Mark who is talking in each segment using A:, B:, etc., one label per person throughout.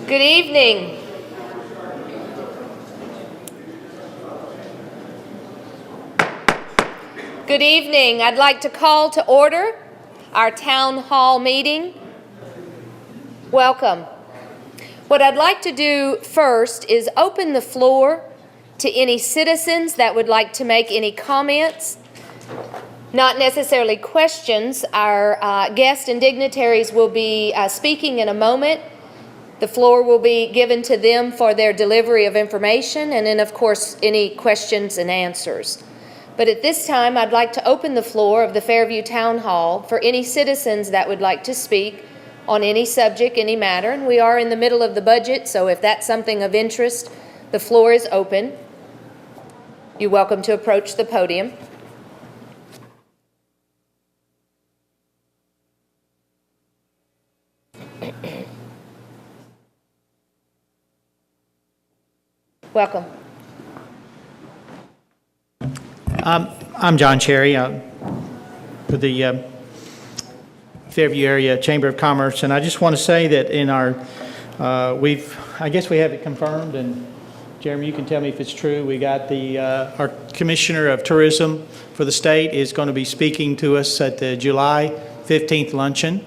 A: Good evening. Good evening. I'd like to call to order our town hall meeting. Welcome. What I'd like to do first is open the floor to any citizens that would like to make any comments. Not necessarily questions. Our guests and dignitaries will be speaking in a moment. The floor will be given to them for their delivery of information, and then, of course, any questions and answers. But at this time, I'd like to open the floor of the Fairview Town Hall for any citizens that would like to speak on any subject, any matter. And we are in the middle of the budget, so if that's something of interest, the floor is open. You're welcome to approach the podium. Welcome.
B: I'm John Cherry for the Fairview Area Chamber of Commerce, and I just want to say that in our, I guess we have it confirmed, and Jeremy, you can tell me if it's true. We got our Commissioner of Tourism for the state is going to be speaking to us at the July 15th luncheon,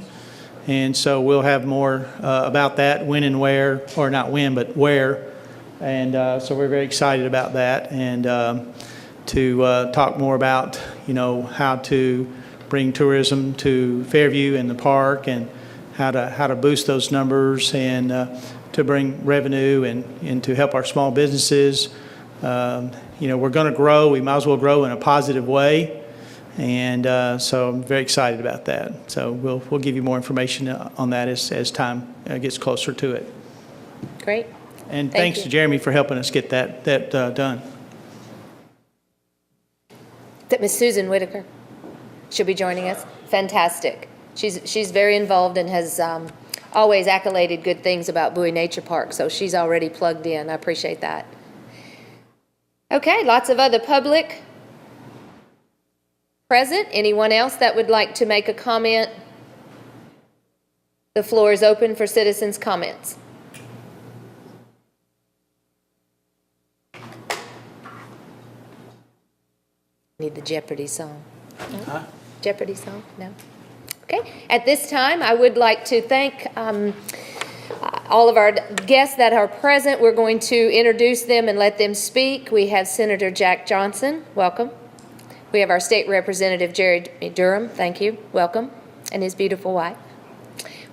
B: and so we'll have more about that, when and where, or not when, but where. And so we're very excited about that, and to talk more about, how to bring tourism to Fairview and the park, and how to boost those numbers, and to bring revenue and to help our small businesses. We're going to grow. We might as well grow in a positive way, and so I'm very excited about that. So we'll give you more information on that as time gets closer to it.
A: Great.
B: And thanks to Jeremy for helping us get that done.
A: That Miss Susan Whitaker, she'll be joining us. Fantastic. She's very involved and has always accoladed good things about Bowie Nature Park, so she's already plugged in. I appreciate that. Okay, lots of other public present. Anyone else that would like to make a comment? The floor is open for citizens' comments. Need the Jeopardy song. No?
B: Huh?
A: Jeopardy song? No? Okay. At this time, I would like to thank all of our guests that are present. We're going to introduce them and let them speak. We have Senator Jack Johnson. Welcome. We have our State Representative Jerry Durham. Thank you. Welcome. And his beautiful wife.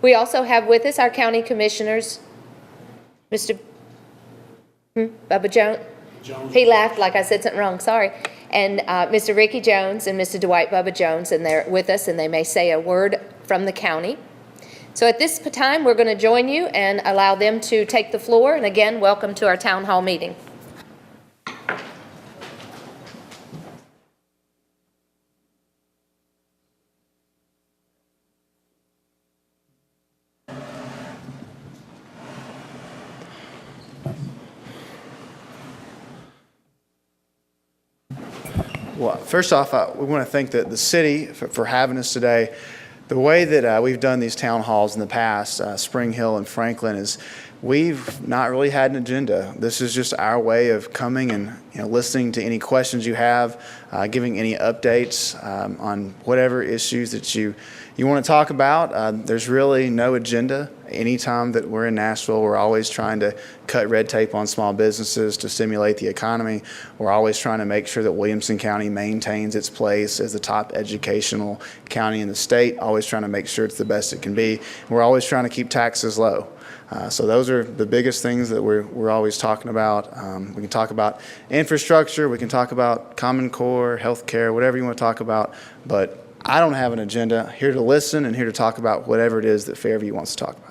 A: We also have with us our county commissioners, Mr. Bubba Jones. He laughed like I said something wrong. Sorry. And Mr. Ricky Jones and Mr. Dwight Bubba Jones, and they're with us, and they may say a word from the county. So at this time, we're going to join you and allow them to take the floor. And again, welcome to our town hall meeting.
C: Well, first off, we want to thank the city for having us today. The way that we've done these town halls in the past, Spring Hill and Franklin, is we've not really had an agenda. This is just our way of coming and listening to any questions you have, giving any updates on whatever issues that you want to talk about. There's really no agenda. Anytime that we're in Nashville, we're always trying to cut red tape on small businesses to stimulate the economy. We're always trying to make sure that Williamson County maintains its place as the top educational county in the state, always trying to make sure it's the best it can be. We're always trying to keep taxes low. So those are the biggest things that we're always talking about. We can talk about infrastructure, we can talk about Common Core, healthcare, whatever you want to talk about, but I don't have an agenda. Here to listen and here to talk about whatever it is that Fairview wants to talk about.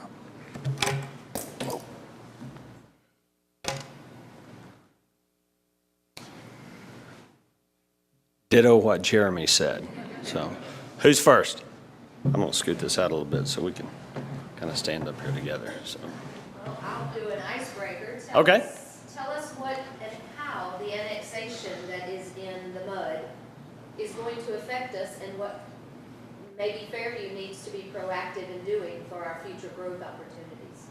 D: Ditto what Jeremy said. So, who's first? I'm going to scoot this out a little bit so we can kind of stand up here together. So.
A: Well, I'll do an icebreaker.
D: Okay.
A: Tell us what and how the annexation that is in the mud is going to affect us, and what maybe Fairview needs to be proactive in doing for our future growth opportunities.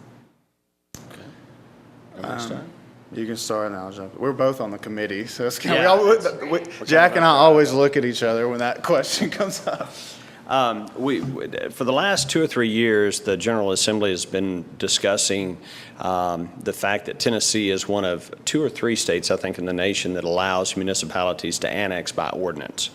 C: You can start and I'll jump. We're both on the committee, so it's kind
D: Yeah.
C: of, Jack and I always look at each other when that question comes up.
D: For the last 2 or 3 years, the General Assembly has been discussing the fact that Tennessee is one of 2 or 3 states, I think, in the nation that allows municipalities to annex by ordinance.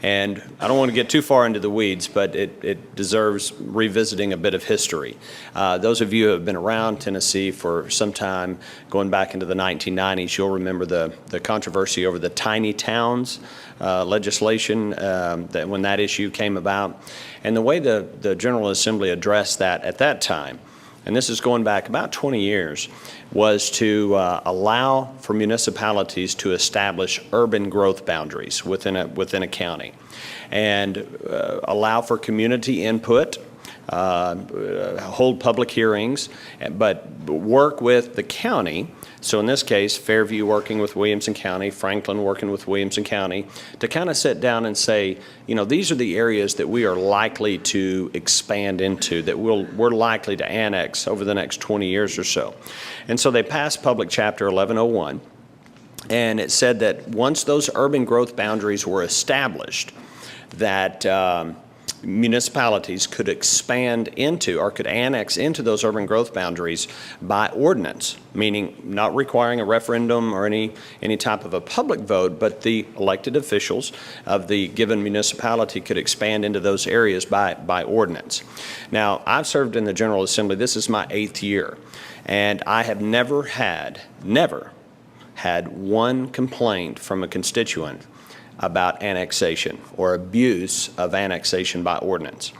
D: And I don't want to get too far into the weeds, but it deserves revisiting a bit of history. Those of you who have been around Tennessee for some time, going back into the 1990s, you'll remember the controversy over the tiny towns legislation that when that issue came about. And the way the General Assembly addressed that at that time, and this is going back about 20 years, was to allow for municipalities to establish urban growth boundaries within a county and allow for community input, hold public hearings, but work with the county. So in this case, Fairview working with Williamson County, Franklin working with Williamson County, to kind of sit down and say, you know, these are the areas that we are likely to expand into, that we're likely to annex over the next 20 years or so. And so they passed Public Chapter 1101, and it said that once those urban growth boundaries were established, that municipalities could expand into or could annex into those urban growth boundaries by ordinance, meaning not requiring a referendum or any type of a public vote, but the elected officials of the given municipality could expand into those areas by ordinance. Now, I've served in the General Assembly. This is my 8th year, and I have never had one complaint from a constituent about annexation or abuse of annexation by ordinance.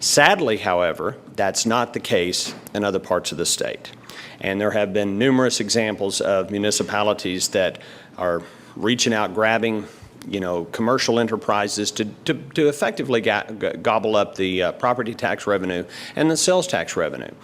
D: Sadly, however, that's not the case in other parts of the state. And there have been numerous examples of municipalities that are reaching out, grabbing, you know, commercial enterprises to effectively gobble up the property tax revenue and the sales tax revenue.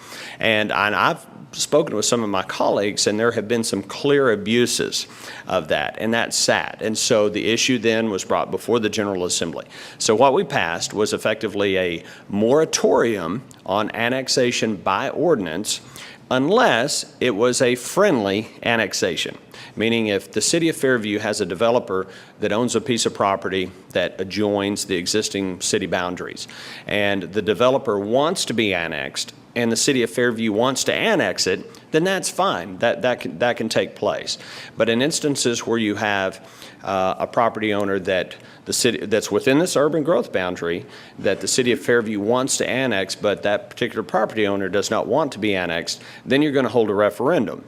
D: And I've spoken with some of my colleagues, and there have been some clear abuses of that, and that's sad. And so the issue then was brought before the General Assembly. So what we passed was effectively a moratorium on annexation by ordinance unless it was a friendly annexation. Meaning if the city of Fairview has a developer that owns a piece of property that adjoins the existing city boundaries, and the developer wants to be annexed, and the city of Fairview wants to annex it, then that's fine. That can take place. But in instances where you have a property owner that the city that's within this urban growth boundary that the city of Fairview wants to annex, but that particular property owner does not want to be annexed, then you're going to hold a referendum.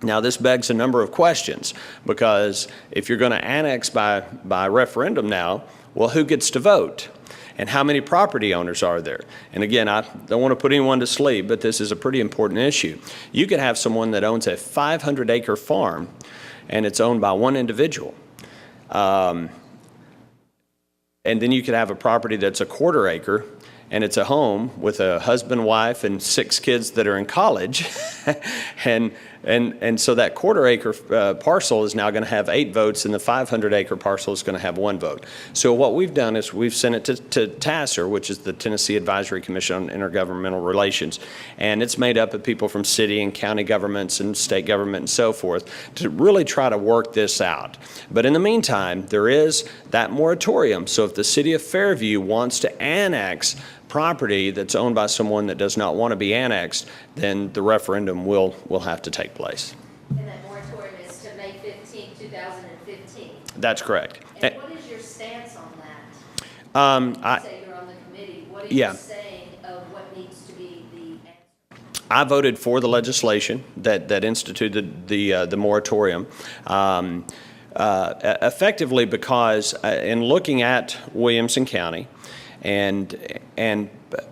D: Now, this begs a number of questions, because if you're going to annex by referendum now, well, who gets to vote? And how many property owners are there? And again, I don't want to put anyone to sleep, but this is a pretty important issue. You could have someone that owns a 500-acre farm, and it's owned by one individual. And then you could have a property that's a 1/4 acre, and it's a home with a husband, wife, and 6 kids that are in college. And so that 1/4 acre parcel is now going to have 8 votes, and the 500-acre parcel is going to have 1 vote. So what we've done is we've sent it to TASER, which is the Tennessee Advisory Commission on Intergovernmental Relations, and it's made up of people from city and county governments and state government and so forth to really try to work this out. But in the meantime, there is that moratorium. So if the city of Fairview wants to annex property that's owned by someone that does not want to be annexed, then the referendum will have to take place.
A: And that moratorium is to May 15, 2015.
D: That's correct.
A: And what is your stance on that? You say you're on the committee. What are you saying of what needs to be the answer?
D: I voted for the legislation that instituted the moratorium. Effectively because in looking at Williamson County and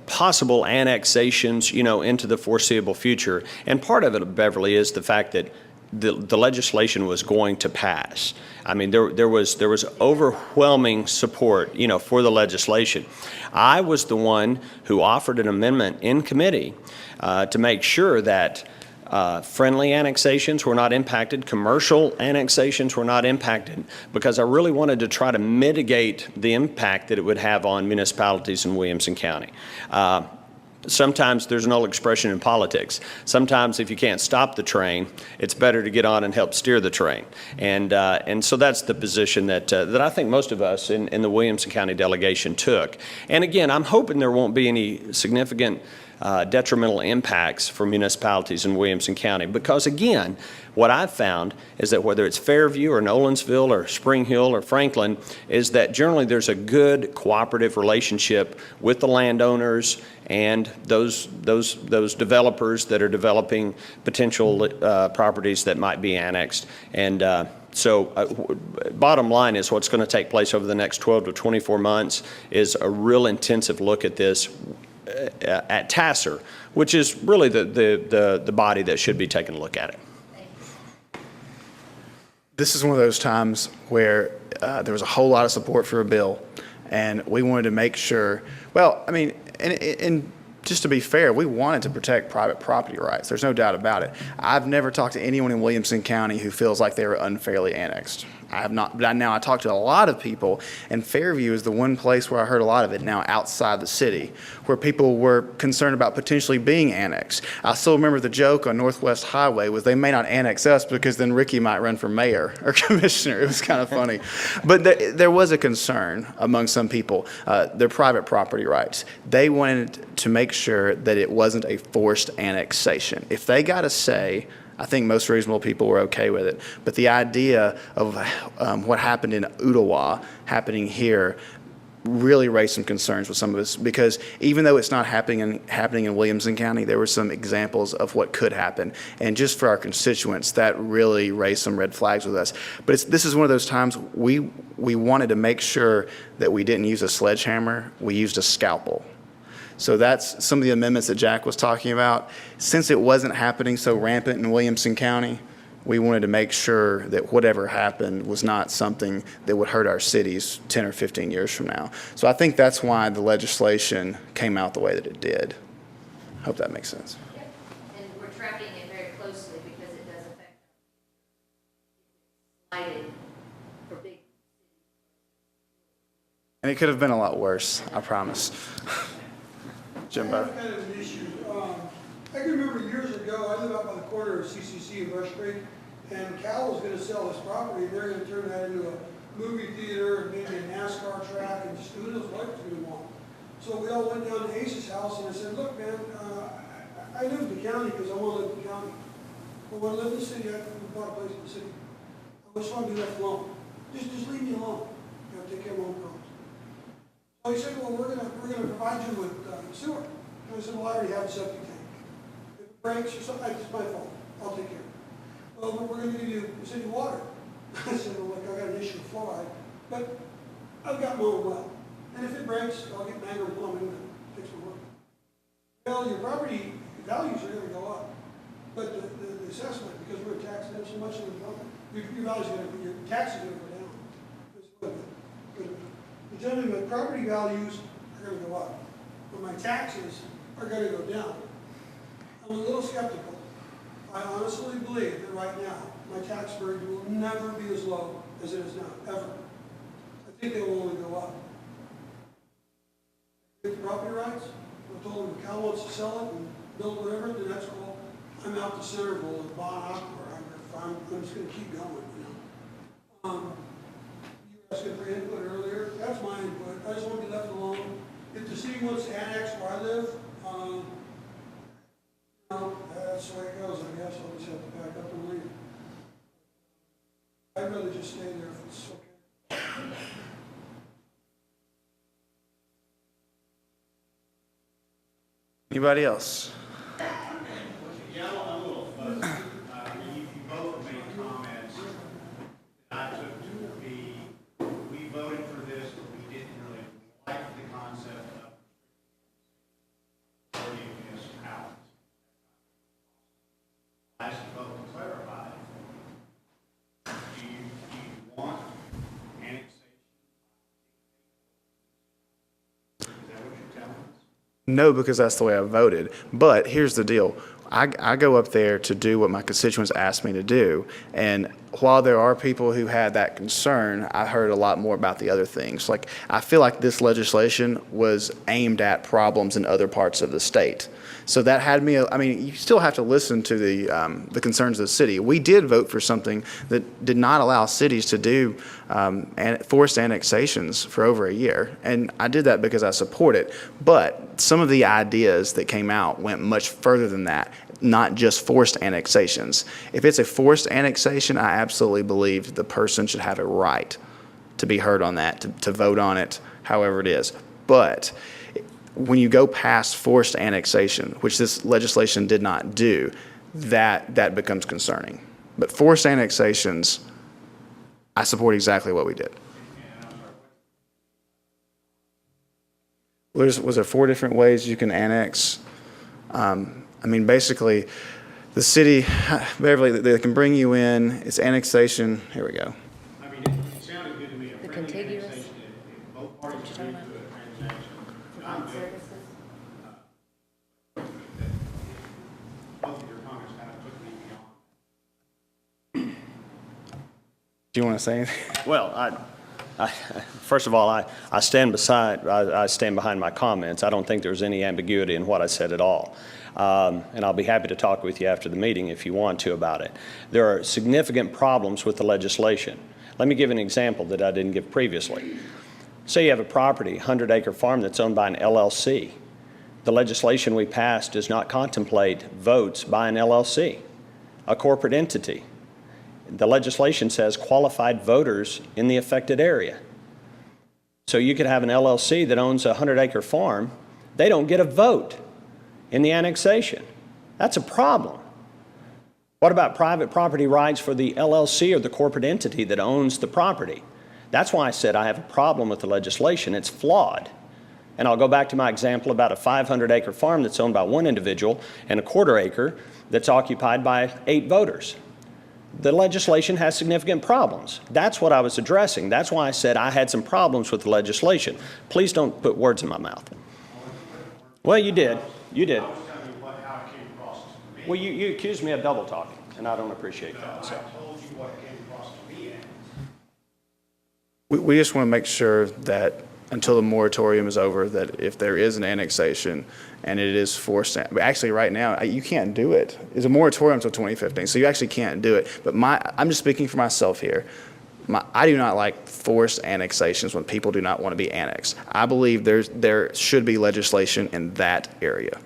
D: possible annexations, you know, into the foreseeable future, and part of it, Beverly, is the fact that the legislation was going to pass. I mean, there was overwhelming support, you know, for the legislation. I was the one who offered an amendment in committee to make sure that friendly annexations were not impacted, commercial annexations were not impacted, because I really wanted to try to mitigate the impact that it would have on municipalities in Williamson County. sometimes there's an old expression in politics. Sometimes if you can't stop the train, it's better to get on and help steer the train. And so that's the position that I think most of us in the Williamson County delegation took. And again, I'm hoping there won't be any significant detrimental impacts for municipalities in Williamson County, because again, what I've found is that whether it's Fairview or Nolensville or Spring Hill or Franklin, is that generally there's a good cooperative relationship with the landowners and those developers that are developing potential properties that might be annexed. And so bottom line is what's going to take place over the next 12 to 24 months is a real intensive look at this at TASER, which is really the body that should be taking a look at it.
C: This is one of those times where there was a whole lot of support for a bill, and we wanted to make sure, well, I mean, and just to be fair, we wanted to protect private property rights. There's no doubt about it. I've never talked to anyone in Williamson County who feels like they were unfairly annexed. I have not, but now I talk to a lot of people, and Fairview is the one place where I heard a lot of it now outside the city, where people were concerned about potentially being annexed. I still remember the joke on Northwest Highway was they may not annex us because then Ricky might run for mayor or commissioner. It was kind of funny. But there was a concern among some people, their private property rights. They wanted to make sure that it wasn't a forced annexation. If they got a say, I think most reasonable people were okay with it. But the idea of what happened in Ottawa happening here really raised some concerns with some of us, because even though it's not happening in Williamson County, there were some examples of what could happen. And just for our constituents, that really raised some red flags with us. But this is one of those times we wanted to make sure that we didn't use a sledgehammer, we used a scalpel. So that's some of the amendments that Jack was talking about. Since it wasn't happening so rampant in Williamson County, we wanted to make sure that whatever happened was not something that would hurt our cities 10 or 15 years from now. So I think that's why the legislation came out the way that it did. I hope that makes sense.
A: Yep. And we're tracking it very closely because it does affect lighting for big.
C: And it could have been a lot worse, I promise. Jimbo.
E: I have kind of an issue. I can remember years ago, I live out by the corner of CCC and Brush Creek, and Cal was going to sell his property. They're going to turn that into a movie theater and maybe a NASCAR track, and just who knows what it's going to want. So we all went down to Ace's house, and I said, look, man, I live in the county because I want to live in the county. But when I live in the city, I bought a place in the city. I just want to be left alone. Just leave me alone. You know, take care of my own problems. So he said, well, we're gonna provide you with sewer. And I said, well, I already have a septic tank. If it breaks or something, it's my fault. I'll take care of it. Well, we're gonna give you city water. I said, well, look, I got an issue with fluoride, but I've got my own well. And if it breaks, I'll get Magrum Plumbing to fix my work. Well, your property values are gonna go up, but the assessment, because we're taxing them so much in the development, your taxes are gonna go down. The gentleman, my property values are going to go up, but my taxes are going to go down. I'm a little skeptical. I honestly believe that right now, my tax burden will never be as low as it is now, ever. I think they will only go up. Get the property rights. I told him if Cal wants to sell it and build whatever, then that's cool. I'm out to Centerville and Bon Aqua. I'm just going to keep going, you know. Asking for input earlier. That's my input. I just want to be left alone. If the city wants to annex where I live, you know, that's the way it goes. I guess I'll just have to pack up and leave. I'd rather just stay there if it's okay.
C: Anybody else?
F: Yeah, I'm a little fuzzy. You both made comments that I took to be, we voted for this, but we didn't really like the concept of voting municipalities. I asked you both to clarify. Do you want annexation? Is that what you're telling us?
C: No, because that's the way I voted. But here's the deal. I go up there to do what my constituents ask me to do. And while there are people who had that concern, I heard a lot more about the other things. Like, I feel like this legislation was aimed at problems in other parts of the state. So that had me, I mean, you still have to listen to the concerns of the city. We did vote for something that did not allow cities to do forced annexations for over a year. And I did that because I support it. But some of the ideas that came out went much further than that, not just forced annexations. If it's a forced annexation, I absolutely believe the person should have a right to be heard on that, to vote on it, however it is. But when you go past forced annexation, which this legislation did not do, that becomes concerning. But forced annexations, I support exactly what we did. Was there 4 different ways you can annex? I mean, basically, the city, Beverly, they can bring you in, it's annexation, here we go.
F: I mean, it sounded good to me. A friendly
A: contiguous?
F: annexation, if both parties agree to a transaction, I'm good. Both of your comments kind of took me beyond.
C: Do you want to say anything?
D: Well, first of all, I stand behind my comments. I don't think there's any ambiguity in what I said at all. And I'll be happy to talk with you after the meeting if you want to about it. There are significant problems with the legislation. Let me give an example that I didn't give previously. Say you have a property, 100-acre farm that's owned by an LLC. The legislation we passed does not contemplate votes by an LLC, a corporate entity. The legislation says qualified voters in the affected area. So you could have an LLC that owns a 100-acre farm. They don't get a vote in the annexation. That's a problem. What about private property rights for the LLC or the corporate entity that owns the property? That's why I said I have a problem with the legislation. It's flawed. And I'll go back to my example about a 500-acre farm that's owned by one individual and a 1/4 acre that's occupied by 8 voters. The legislation has significant problems. That's what I was addressing. That's why I said I had some problems with the legislation. Please don't put words in my mouth. Well, you did. You did.
F: I was telling you how it came across to me.
D: Well, you accused me of double talking, and I don't appreciate that. So.
F: I told you what came across to me.
C: We just want to make sure that until the moratorium is over, that if there is an annexation and it is forced, actually right now, you can't do it. It's a moratorium until 2015, so you actually can't do it. But I'm just speaking for myself here. I do not like forced annexations when people do not want to be annexed. I believe there should be legislation in that area.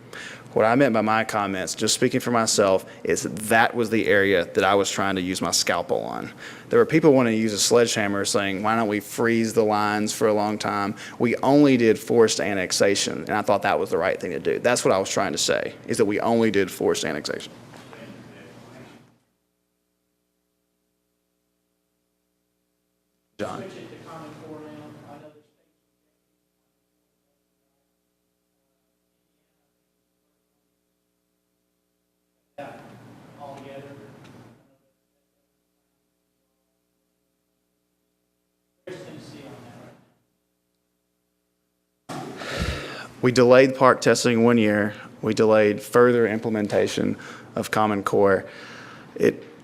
C: What I meant by my comments, just speaking for myself, is that was the area that I was trying to use my scalpel on. There were people wanting to use a sledgehammer saying, why don't we freeze the lines for a long time? We only did forced annexation, and I thought that was the right thing to do. That's what I was trying to say, is that we only did forced annexation. John. We delayed park testing 1 year. We delayed further implementation of Common Core.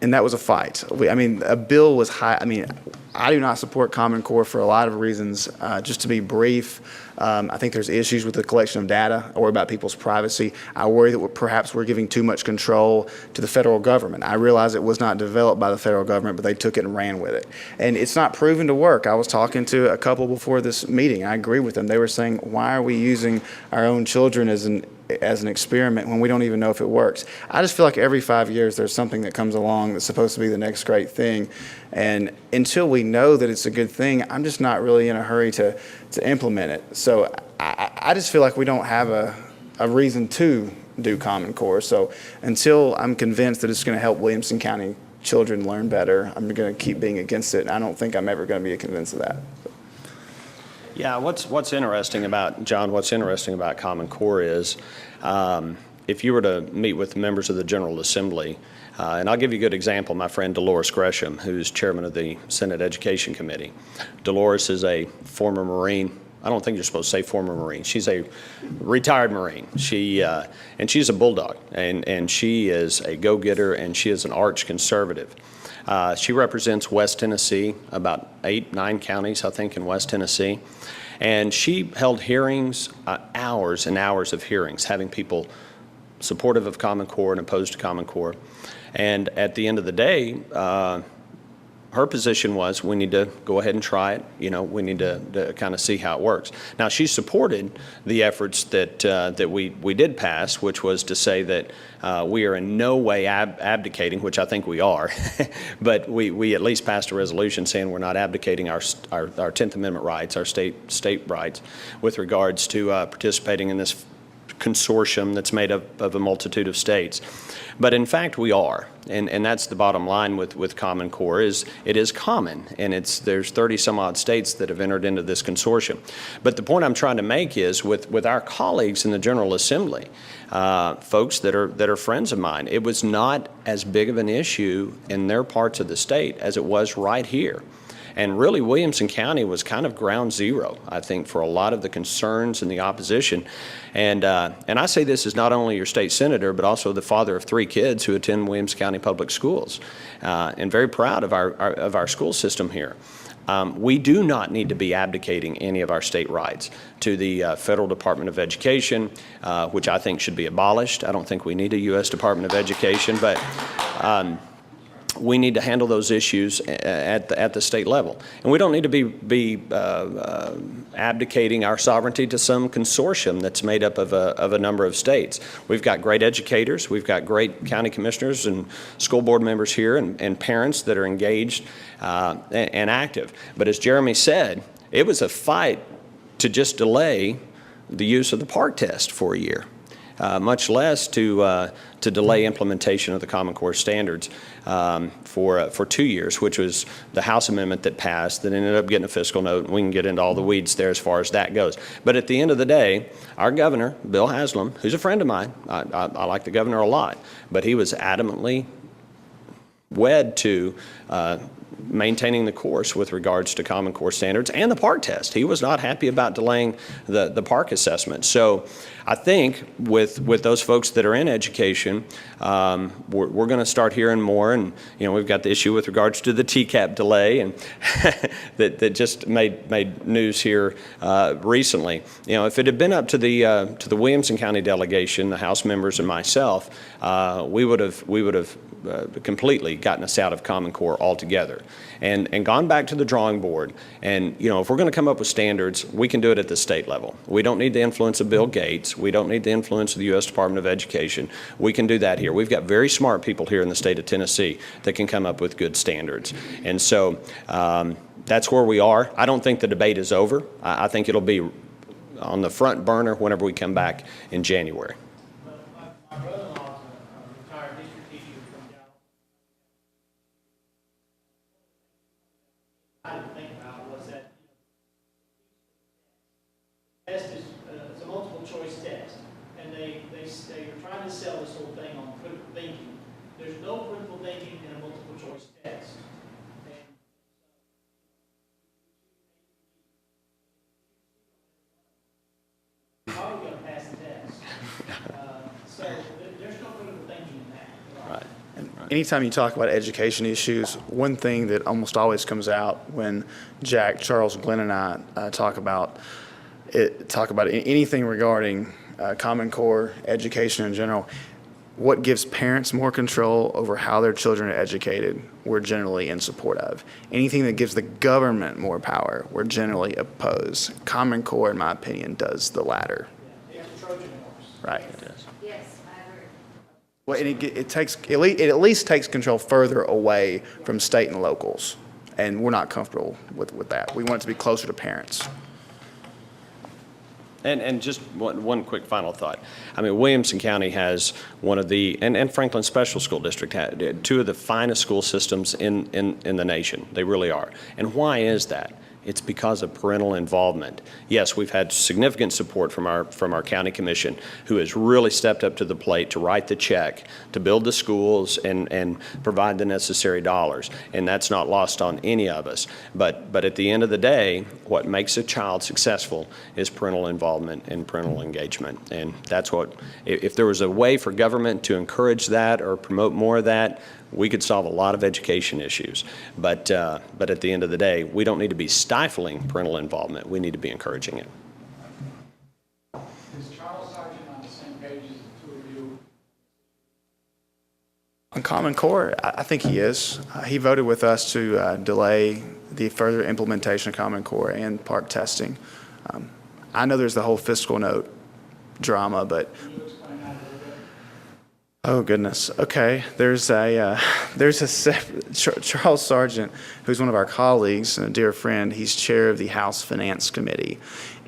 C: And that was a fight. A bill was high. I do not support Common Core for a lot of reasons. Just to be brief, I think there's issues with the collection of data. I worry about people's privacy. I worry that perhaps we're giving too much control to the federal government. I realize it was not developed by the federal government, but they took it and ran with it. And it's not proven to work. I was talking to a couple before this meeting. I agree with them. They were saying, why are we using our own children as an experiment when we don't even know if it works? I just feel like every 5 years there's something that comes along that's supposed to be the next great thing. And until we know that it's a good thing, I'm just not really in a hurry to implement it. So I just feel like we don't have a reason to do Common Core. So until I'm convinced that it's going to help Williamson County children learn better, I'm going to keep being against it. And I don't think I'm ever going to be convinced of that.
D: Yeah, what's interesting about, John, what's interesting about Common Core is if you were to meet with members of the General Assembly, and I'll give you a good example, my friend Dolores Gresham, who's chairman of the Senate Education Committee. Dolores is a former Marine I don't think you're supposed to say former Marine. She's a retired Marine. And she's a bulldog, and she is a go-getter, and she is an arch conservative. She represents West Tennessee, about 8, 9 counties, I think, in West Tennessee. And she held hearings, hours and hours of hearings, having people supportive of Common Core and opposed to Common Core. And at the end of the day, her position was, we need to go ahead and try it. You know, we need to kind of see how it works. Now, she supported the efforts that we did pass, which was to say that we are in no way abdicating, which I think we are, but we at least passed a resolution saying we're not abdicating our 10th Amendment rights, our state rights, with regards to participating in this consortium that's made up of a multitude of states. But in fact, we are, and that's the bottom line with Common Core, is it is common, and there's 30 some odd states that have entered into this consortium. But the point I'm trying to make is with our colleagues in the General Assembly, folks that are friends of mine, it was not as big of an issue in their parts of the state as it was right here. And really, Williamson County was kind of ground zero, I think, for a lot of the concerns and the opposition. And I say this as not only your state senator, but also the father of 3 kids who attend Williamson County Public Schools, and very proud of our school system here. We do not need to be abdicating any of our state rights to the Federal Department of Education, which I think should be abolished. I don't think we need a U.S. Department of Education, but we need to handle those issues at the state level. And we don't need to be abdicating our sovereignty to some consortium that's made up of a number of states. We've got great educators. We've got great county commissioners and school board members here, and parents that are engaged and active. But as Jeremy said, it was a fight to just delay the use of the PARCC test for a year. Much less to delay implementation of the Common Core standards for 2 years, which was the House amendment that passed that ended up getting a fiscal note, and we can get into all the weeds there as far as that goes. But at the end of the day, our governor, Bill Haslam, who's a friend of mine, I like the governor a lot, but he was adamantly wed to maintaining the course with regards to Common Core standards and the PARCC test. He was not happy about delaying the PARCC assessment. So I think with those folks that are in education, we're going to start hearing more. And we've got the issue with regards to the TCAP delay, and that just made news here recently. If it had been up to the Williamson County delegation, the House members and myself, we would have completely gotten us out of Common Core altogether and gone back to the drawing board. And if we're going to come up with standards, we can do it at the state level. We don't need the influence of Bill Gates. We don't need the influence of the U.S. Department of Education. We can do that here. We've got very smart people here in the state of Tennessee that can come up with good standards. And so that's where we are. I don't think the debate is over. I think it'll be on the front burner whenever we come back in January.
F: My brother-in-law's a retired district teacher from Dallas. I didn't think about was that test is it's a multiple choice test, and they're trying to sell this whole thing on critical thinking. There's no critical thinking in a multiple choice test. How are we going to pass the test? So there's no critical thinking in that.
D: Right.
C: Anytime you talk about education issues, one thing that almost always comes out when Jack, Charles, Glenn, and I talk about anything regarding Common Core education in general, what gives parents more control over how their children are educated, we're generally in support of. Anything that gives the government more power, we're generally opposed. Common Core, in my opinion, does the latter.
F: It's a Trojan horse.
C: Right.
A: Yes, I agree.
C: Well, and it at least takes control further away from state and locals, and we're not comfortable with that. We want it to be closer to parents.
D: And just one quick final thought. I mean, Williamson County has one of the, and Franklin Special School District had 2 of the finest school systems in the nation. They really are. And why is that? It's because of parental involvement. Yes, we've had significant support from our county commission, who has really stepped up to the plate to write the check, to build the schools and provide the necessary dollars. And that's not lost on any of us. But at the end of the day, what makes a child successful is parental involvement and parental engagement. And that's what, if there was a way for government to encourage that or promote more of that, we could solve a lot of education issues. But at the end of the day, we don't need to be stifling parental involvement. We need to be encouraging it.
G: Is Charles Sargent on the same page as the two of you?
C: On Common Core, I think he is. He voted with us to delay the further implementation of Common Core and park testing. I know there's the whole fiscal note drama, but
G: Can you explain that a little bit?
C: oh goodness. Okay, there's a Charles Sargent, who's one of our colleagues and a dear friend. He's chair of the House Finance Committee.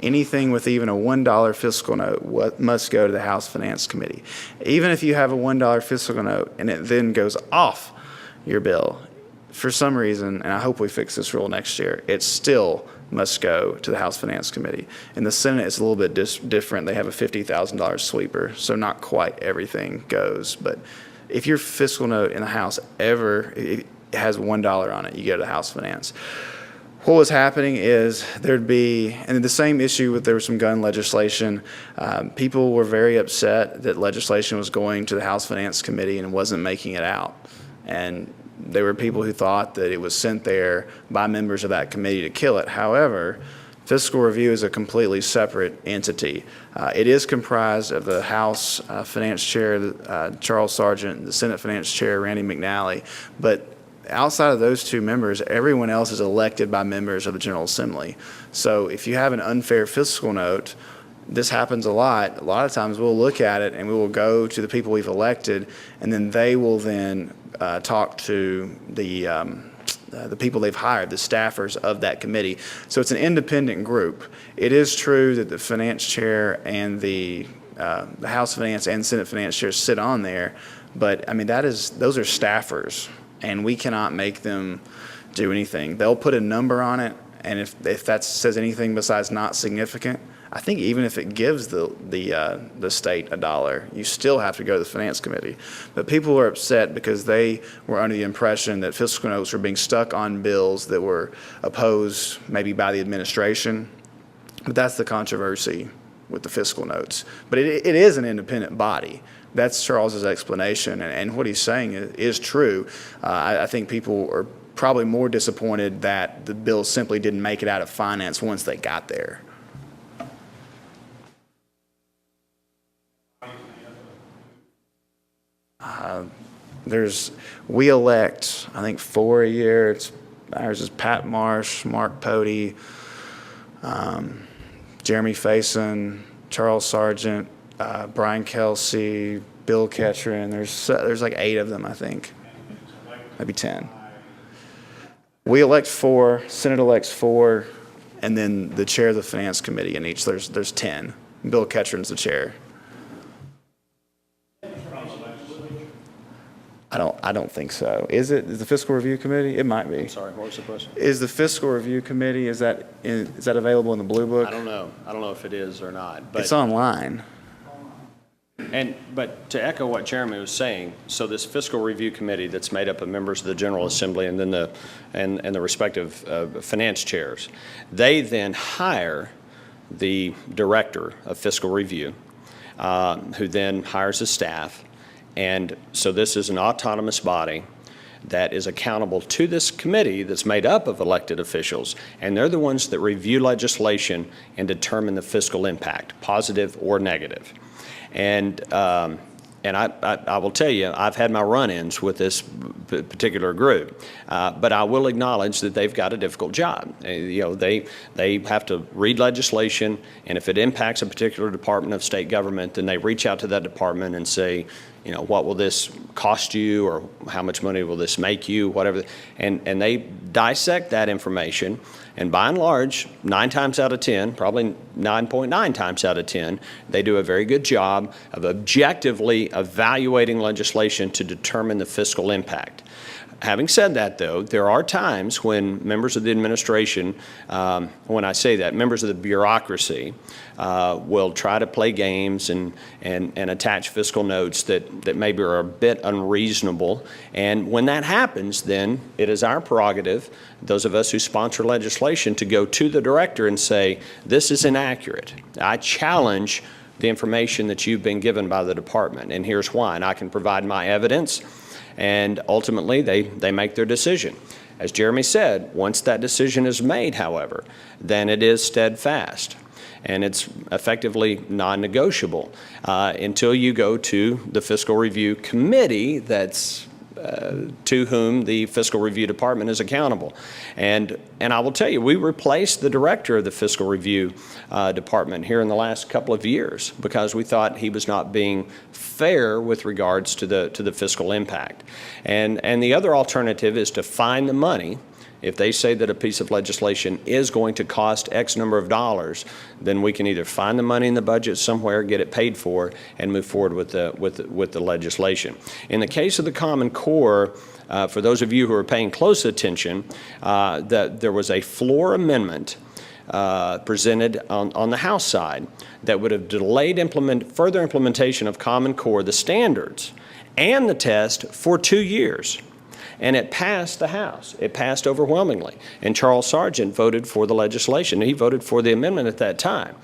C: Anything with even a $1 fiscal note must go to the House Finance Committee. Even if you have a $1 fiscal note and it then goes off your bill, for some reason, and I hope we fix this rule next year, it still must go to the House Finance Committee. In the Senate, it's a little bit different. They have a $50,000 sweeper, so not quite everything goes. But if your fiscal note in the House ever it has $1 on it, you go to the House Finance. What was happening is there'd be, and the same issue with there was some gun legislation. People were very upset that legislation was going to the House Finance Committee and wasn't making it out. And there were people who thought that it was sent there by members of that committee to kill it. However, fiscal review is a completely separate entity. It is comprised of the House Finance Chair, Charles Sargent, the Senate Finance Chair, Randy McNally. But outside of those two members, everyone else is elected by members of the General Assembly. So if you have an unfair fiscal note, this happens a lot. A lot of times we'll look at it and we will go to the people we've elected, and then they will then talk to the people they've hired, the staffers of that committee. So it's an independent group. It is true that the finance chair and the House Finance and Senate Finance chairs sit on there, but I mean those are staffers, and we cannot make them do anything. They'll put a number on it, and if that says anything besides not significant, I think even if it gives the state $1, you still have to go to the Finance Committee. But people are upset because they were under the impression that fiscal notes were being stuck on bills that were opposed maybe by the administration. But that's the controversy with the fiscal notes. But it is an independent body. That's Charles's explanation, and what he's saying is true. I think people are probably more disappointed that the bill simply didn't make it out of finance once they got there. We elect, I think, 4 a year. Ours is Pat Marsh, Mark Pody, Jeremy Faison, Charles Sargent, Brian Kelsey, Bill Ketron. There's like 8 of them, I think, maybe 10. We elect 4, Senate elects 4, and then the chair of the Finance Committee in each. There's 10. Bill Ketron's the chair. I don't think so. Is the Fiscal Review Committee? It might be.
D: Sorry, what was the question?
C: Is the Fiscal Review Committee, is that available in the Blue Book?
D: I don't know. I don't know if it is or not. But
C: It's online.
D: But to echo what Jeremy was saying, so this fiscal review committee that's made up of members of the General Assembly and then the respective finance chairs, they then hire the director of fiscal review, who then hires a staff. And so this is an autonomous body that is accountable to this committee that's made up of elected officials, and they're the ones that review legislation and determine the fiscal impact, positive or negative. And I will tell you, I've had my run-ins with this particular group, but I will acknowledge that they've got a difficult job. They have to read legislation, and if it impacts a particular department of state government, then they reach out to that department and say, what will this cost you, or how much money will this make you, whatever. And they dissect that information, and by and large, 9 times out of 10, probably 9.9 times out of 10, they do a very good job of objectively evaluating legislation to determine the fiscal impact. Having said that, though, there are times when members of the administration, when I say that, members of the bureaucracy will try to play games and attach fiscal notes that maybe are a bit unreasonable. And when that happens, then it is our prerogative, those of us who sponsor legislation, to go to the director and say, this is inaccurate. I challenge the information that you've been given by the department, and here's why. And I can provide my evidence. And ultimately, they make their decision. As Jeremy said, once that decision is made, however, then it is steadfast. And it's effectively non-negotiable until you go to the Fiscal Review Committee that's to whom the Fiscal Review Department is accountable. And I will tell you, we replaced the director of the Fiscal Review Department here in the last couple of years because we thought he was not being fair with regards to the fiscal impact. And the other alternative is to find the money. If they say that a piece of legislation is going to cost X number of dollars, then we can either find the money in the budget somewhere, get it paid for, and move forward with the legislation. In the case of the Common Core, for those of you who are paying close attention, there was a floor amendment presented on the House side that would have delayed further implementation of Common Core, the standards, and the test for 2 years. And it passed the House. It passed overwhelmingly. And Charles Sargent voted for the legislation. He voted for the amendment at that time.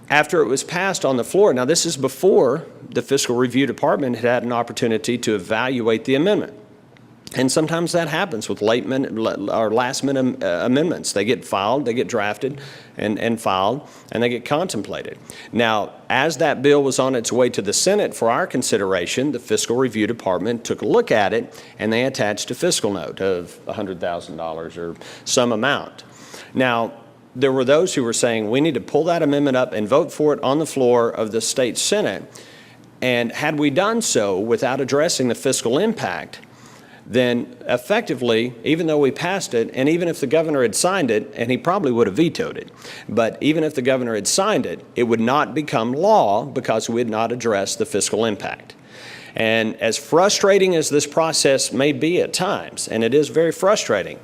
D: After it was passed on the floor, now this is before the Fiscal Review Department had an opportunity to evaluate the amendment. And sometimes that happens with last-minute amendments. They get filed, they get drafted and filed, and they get contemplated. Now, as that bill was on its way to the Senate for our consideration, the Fiscal Review Department took a look at it, and they attached a fiscal note of $100,000 or some amount. Now, there were those who were saying, we need to pull that amendment up and vote for it on the floor of the state Senate. And had we done so without addressing the fiscal impact, then effectively, even though we passed it, and even if the governor had signed it, and he probably would have vetoed it, but even if the governor had signed it, it would not become law because we had not addressed the fiscal impact. And as frustrating as this process may be at times, and it is very frustrating,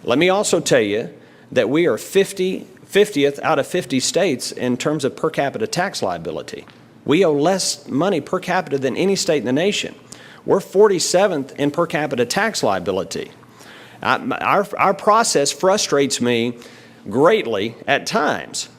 D: let me also tell you that we are 50th out of 50 states in terms of per capita tax liability. We owe less money per capita than any state in the nation. We're 47th in per capita tax liability. Our process frustrates me greatly at times,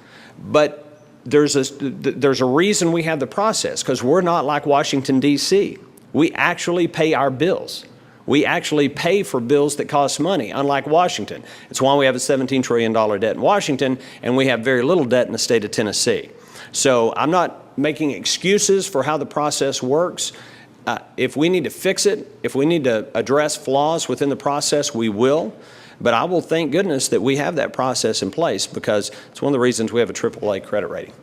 D: but there's a reason we have the process, because we're not like Washington, D.C. We actually pay our bills. We actually pay for bills that cost money, unlike Washington. It's why we have a $17 trillion debt in Washington, and we have very little debt in the state of Tennessee. So I'm not making excuses for how the process works. If we need to fix it, if we need to address flaws within the process, we will. But I will thank goodness that we have that process in place, because it's one of the reasons we have a AAA credit rating.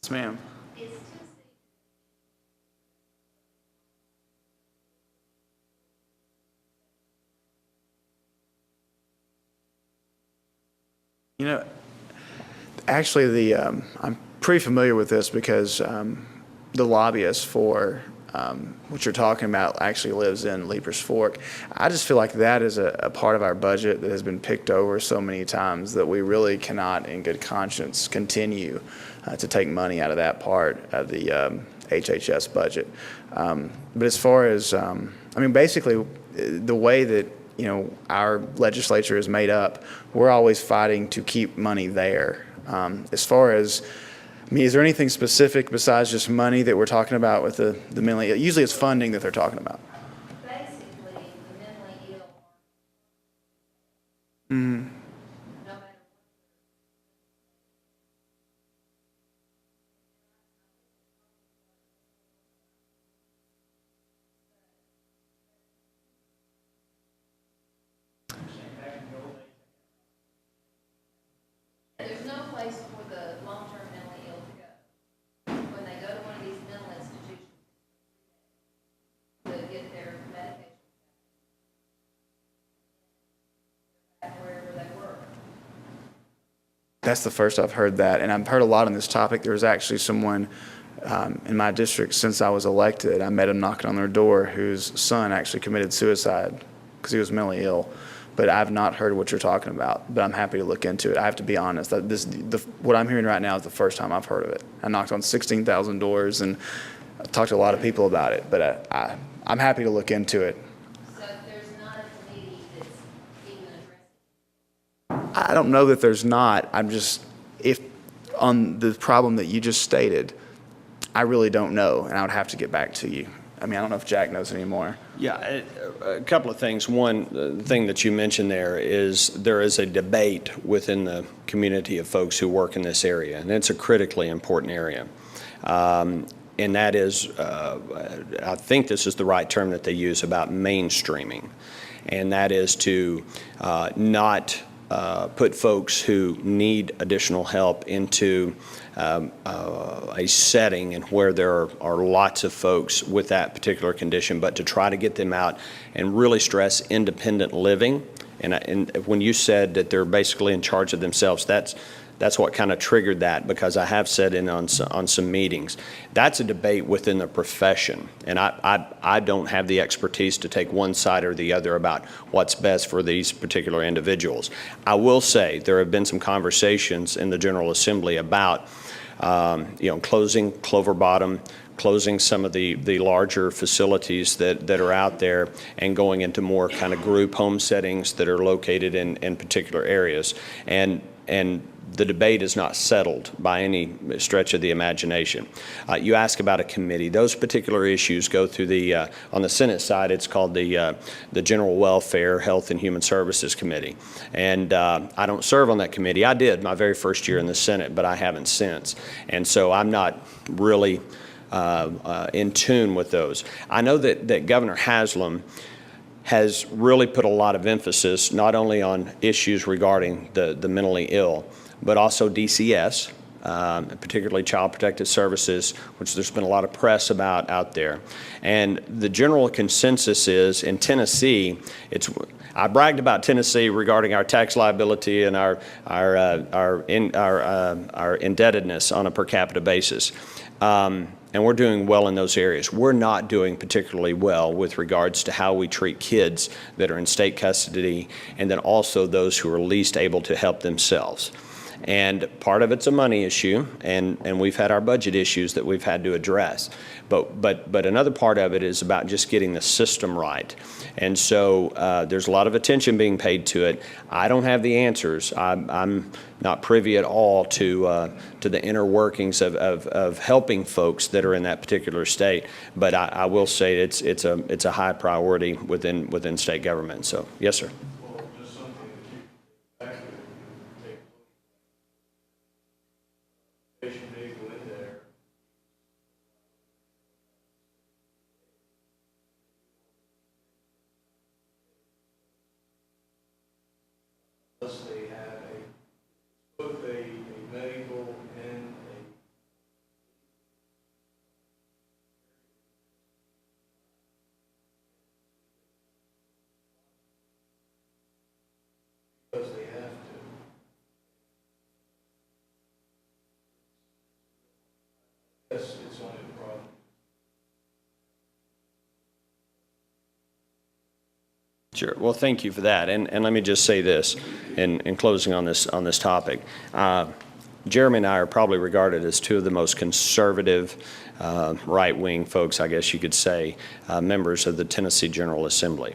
C: Yes, ma'am. You know, actually, I'm pretty familiar with this because the lobbyist for what you're talking about actually lives in Leapers Fork. I just feel like that is a part of our budget that has been picked over so many times that we really cannot, in good conscience, continue to take money out of that part of the HHS budget. But as far as, I mean, basically, the way that our legislature is made up, we're always fighting to keep money there. As far as, I mean, is there anything specific besides just money that we're talking about with the mentally ill? Usually it's funding that they're talking about.
A: Basically, the mentally ill.
C: Mm-hmm.
A: No matter there's no place for the long-term mentally ill to go. When they go to one of these mental institutions to get their medication back wherever they work.
C: That's the first I've heard that, and I've heard a lot on this topic. There was actually someone in my district since I was elected. I met him knocking on their door whose son actually committed suicide because he was mentally ill. But I've not heard what you're talking about, but I'm happy to look into it. I have to be honest, that what I'm hearing right now is the first time I've heard of it. I knocked on 16,000 doors and I talked to a lot of people about it, but I'm happy to look into it.
A: So there's not a committee that's even addressing?
C: I don't know that there's not. I'm just, if on the problem that you just stated, I really don't know, and I would have to get back to you. I mean, I don't know if Jack knows anymore.
D: Yeah, a couple of things. One, the thing that you mentioned there is a debate within the community of folks who work in this area, and it's a critically important area. And that is, I think this is the right term that they use about mainstreaming, and that is to not put folks who need additional help into a setting and where there are lots of folks with that particular condition, but to try to get them out and really stress independent living. And when you said that they're basically in charge of themselves, that's what kind of triggered that, because I have said on some meetings, that's a debate within the profession. And I don't have the expertise to take one side or the other about what's best for these particular individuals. I will say there have been some conversations in the General Assembly about closing Clover Bottom, closing some of the larger facilities that are out there and going into more kind of group home settings that are located in particular areas. And the debate is not settled by any stretch of the imagination. You ask about a committee. Those particular issues go through on the Senate side, it's called the General Welfare, Health and Human Services Committee. And I don't serve on that committee. I did my very first year in the Senate, but I haven't since. And so I'm not really in tune with those. I know that Governor Haslam has really put a lot of emphasis not only on issues regarding the mentally ill, but also DCS, particularly Child Protective Services, which there's been a lot of press about out there. And the general consensus is in Tennessee, I bragged about Tennessee regarding our tax liability and our indebtedness on a per capita basis. And we're doing well in those areas. We're not doing particularly well with regards to how we treat kids that are in state custody, and then also those who are least able to help themselves. And part of it's a money issue, and we've had our budget issues that we've had to address. But another part of it is about just getting the system right. And so there's a lot of attention being paid to it. I don't have the answers. I'm not privy at all to the inner workings of helping folks that are in that particular state. But I will say it's a high priority within state government. So yes, sir.
F: Unless they have both a medical and because they have to. Yes, it's only a problem.
D: Sure. Well, thank you for that. And let me just say this in closing on this topic. Jeremy and I are probably regarded as two of the most conservative, right-wing folks, I guess you could say, members of the Tennessee General Assembly.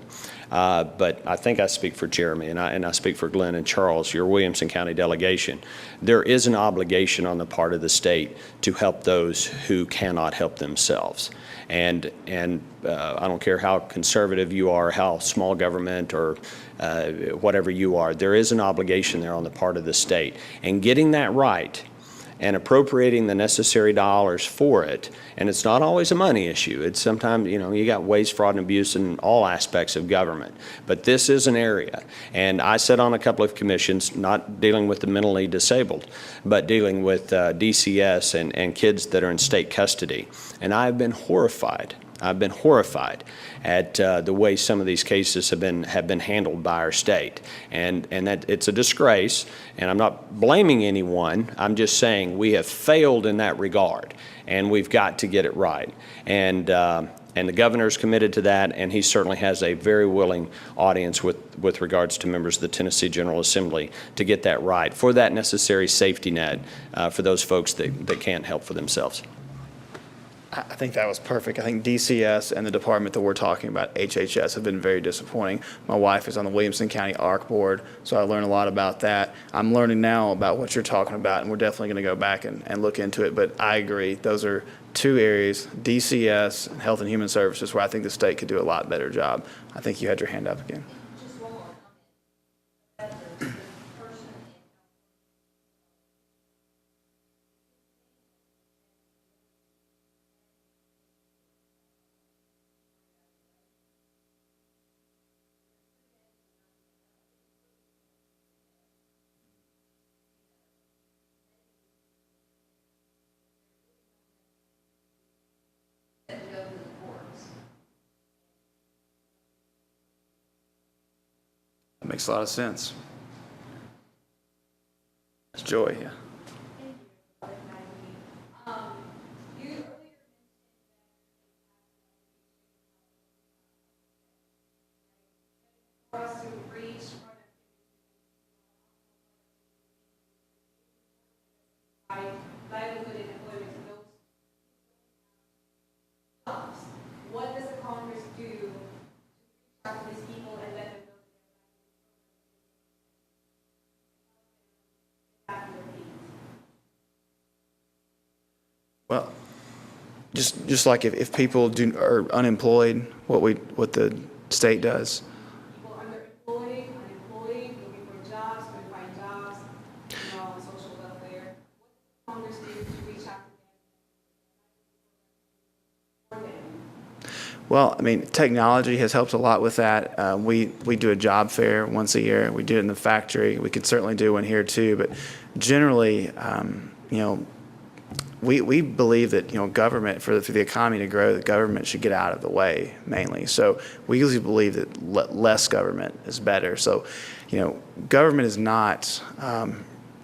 D: But I think I speak for Jeremy, and I speak for Glenn and Charles, your Williamson County delegation. There is an obligation on the part of the state to help those who cannot help themselves. And I don't care how conservative you are, how small government or whatever you are, there is an obligation there on the part of the state. And getting that right and appropriating the necessary dollars for it, and it's not always a money issue. It's sometimes, you got waste, fraud, and abuse in all aspects of government. But this is an area, and I sit on a couple of commissions, not dealing with the mentally disabled, but dealing with DCS and kids that are in state custody. And I've been horrified I've been horrified at the way some of these cases have been handled by our state, and that it's a disgrace. And I'm not blaming anyone. I'm just saying we have failed in that regard, and we've got to get it right. And the governor's committed to that, and he certainly has a very willing audience with regards to members of the Tennessee General Assembly to get that right for that necessary safety net for those folks that can't help for themselves.
C: I think that was perfect. I think DCS and the department that we're talking about, HHS, have been very disappointing. My wife is on the Williamson County ARC board, so I learned a lot about that. I'm learning now about what you're talking about, and we're definitely going to go back and look into it. But I agree. Those are two areas, DCS and Health and Human Services, where I think the state could do a lot better job. I think you had your hand up again.
A: Just one more comment. The person to go to the courts.
C: That makes a lot of sense. It's Joy, yeah.
A: For us to reach livelihood and employment to those jobs, what does the Congress do to reach out to these people and let them know that their needs?
C: Well, just like if people are unemployed, what the state does.
A: People underemployed, unemployed, looking for jobs, trying to find jobs, social welfare. What does Congress do to reach out to them?
C: Well, I mean, technology has helped a lot with that. We do a job fair once a year. We do it in the factory. We could certainly do one here too. But generally, we believe that government for the economy to grow, the government should get out of the way mainly. So we usually believe that less government is better. So government is not.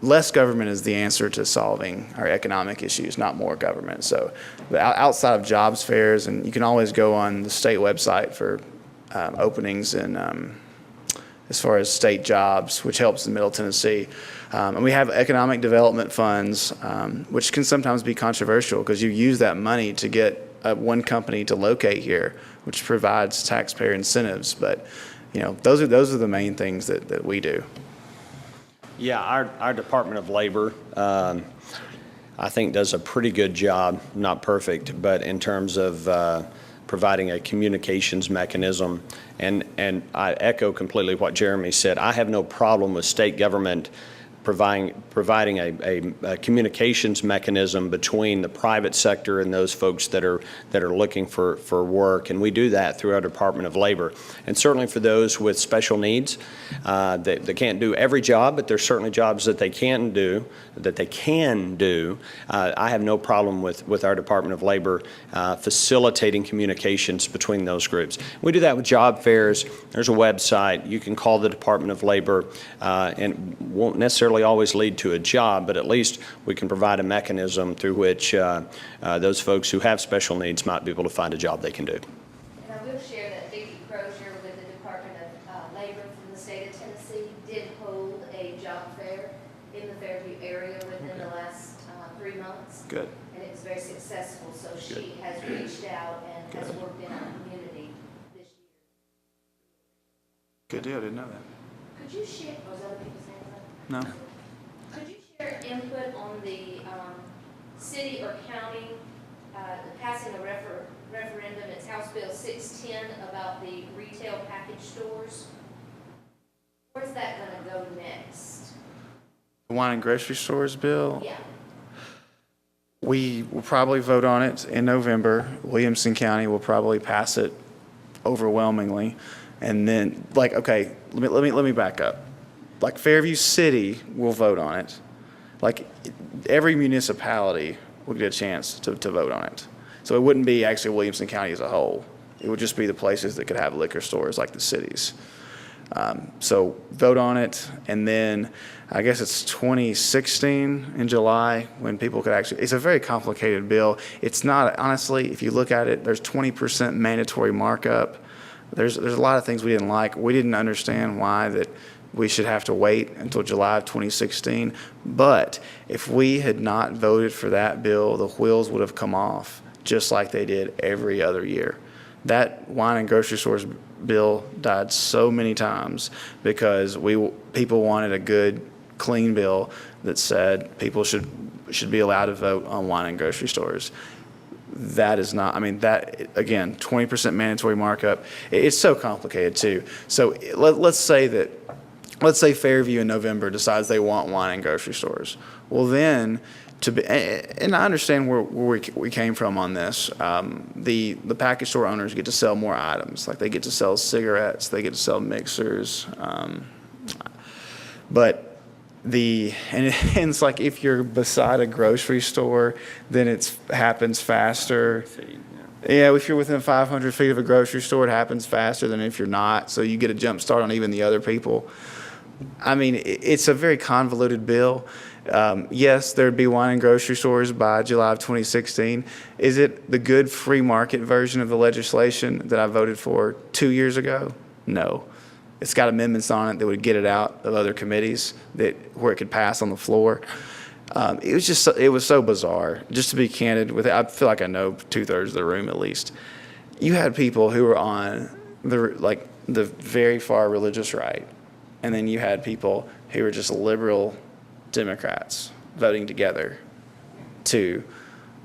C: Less government is the answer to solving our economic issues, not more government. So outside of jobs fairs, and you can always go on the state website for openings and as far as state jobs, which helps in Middle Tennessee. And we have economic development funds, which can sometimes be controversial because you use that money to get one company to locate here, which provides taxpayer incentives. But those are the main things that we do.
D: Yeah, our Department of Labor, I think, does a pretty good job, not perfect, but in terms of providing a communications mechanism. And I echo completely what Jeremy said. I have no problem with state government providing a communications mechanism between the private sector and those folks that are looking for work, and we do that through our Department of Labor. And certainly for those with special needs, they can't do every job, but there's certainly jobs that they can do. I have no problem with our Department of Labor facilitating communications between those groups. We do that with job fairs. There's a website. You can call the Department of Labor, and won't necessarily always lead to a job, but at least we can provide a mechanism through which those folks who have special needs might be able to find a job they can do.
A: And I will share that Vicki Crozier with the Department of Labor from the state of Tennessee did hold a job fair in the Fairview area within the last 3 months.
C: Good.
A: And it was very successful, so she has reached out and has worked in our community this year.
C: Good deal. I didn't know that.
A: Could you share, was other people saying something?
C: No.
A: Could you share input on the city or county passing a referendum, it's House Bill 610, about the retail package stores? Where's that going to go next?
C: The wine and grocery stores bill.
A: Yeah.
C: We will probably vote on it in November. Williamson County will probably pass it overwhelmingly, and then okay, let me back up. Like Fairview City will vote on it. Like every municipality will get a chance to vote on it. So it wouldn't be actually Williamson County as a whole. It would just be the places that could have liquor stores like the cities. So vote on it, and then I guess it's 2016 in July when people could actually, it's a very complicated bill. It's not, honestly, if you look at it, there's 20% mandatory markup. There's a lot of things we didn't like. We didn't understand why that we should have to wait until July of 2016. But if we had not voted for that bill, the wheels would have come off just like they did every other year. That wine and grocery stores bill died so many times because people wanted a good, clean bill that said people should be allowed to vote on wine and grocery stores. That is not, I mean, that, again, 20% mandatory markup, it's so complicated too. So let's say Fairview in November decides they want wine and grocery stores. Well then, and I understand where we came from on this. The package store owners get to sell more items. Like they get to sell cigarettes, they get to sell mixers. But and it's like if you're beside a grocery store, then it happens faster. Yeah, if you're within 500 feet of a grocery store, it happens faster than if you're not. So you get a jump start on even the other people. I mean, it's a very convoluted bill. Yes, there'd be wine and grocery stores by July of 2016. Is it the good free market version of the legislation that I voted for 2 years ago? No. It's got amendments on it that would get it out of other committees where it could pass on the floor. It was so bizarre. Just to be candid with it, I feel like I know 2/3 of the room at least. You had people who were on the very far religious right, and then you had people who were just liberal Democrats voting together to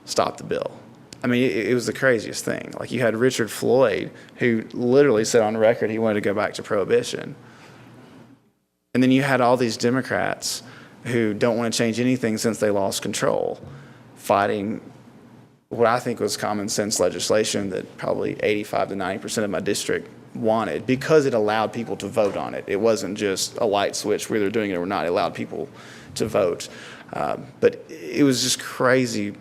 C: stop the bill. I mean, it was the craziest thing. Like you had Richard Floyd, who literally said on record he wanted to go back to prohibition. And then you had all these Democrats who don't want to change anything since they lost control, fighting what I think was common sense legislation that probably 85 to 90% of my district wanted because it allowed people to vote on it. It wasn't just a light switch whether they're doing it or not. It allowed people to vote. But it was just crazy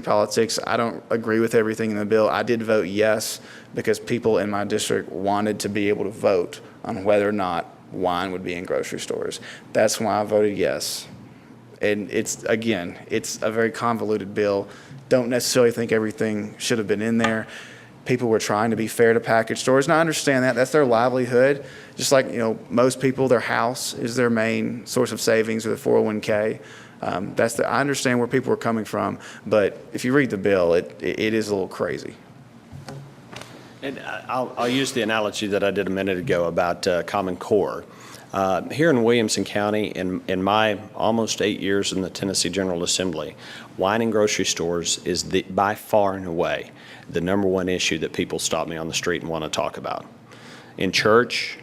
C: politics. I don't agree with everything in the bill. I did vote yes because people in my district wanted to be able to vote on whether or not wine would be in grocery stores. That's why I voted yes. And it's a very convoluted bill. Don't necessarily think everything should have been in there. People were trying to be fair to package stores, and I understand that. That's their livelihood. Just like, most people, their house is their main source of savings or the 401k. I understand where people are coming from, but if you read the bill, it is a little crazy.
D: And I'll use the analogy that I did a minute ago about Common Core. Here in Williamson County, in my almost 8 years in the Tennessee General Assembly, wine and grocery stores is by far and away the number one issue that people stop me on the street and want to talk about. In church,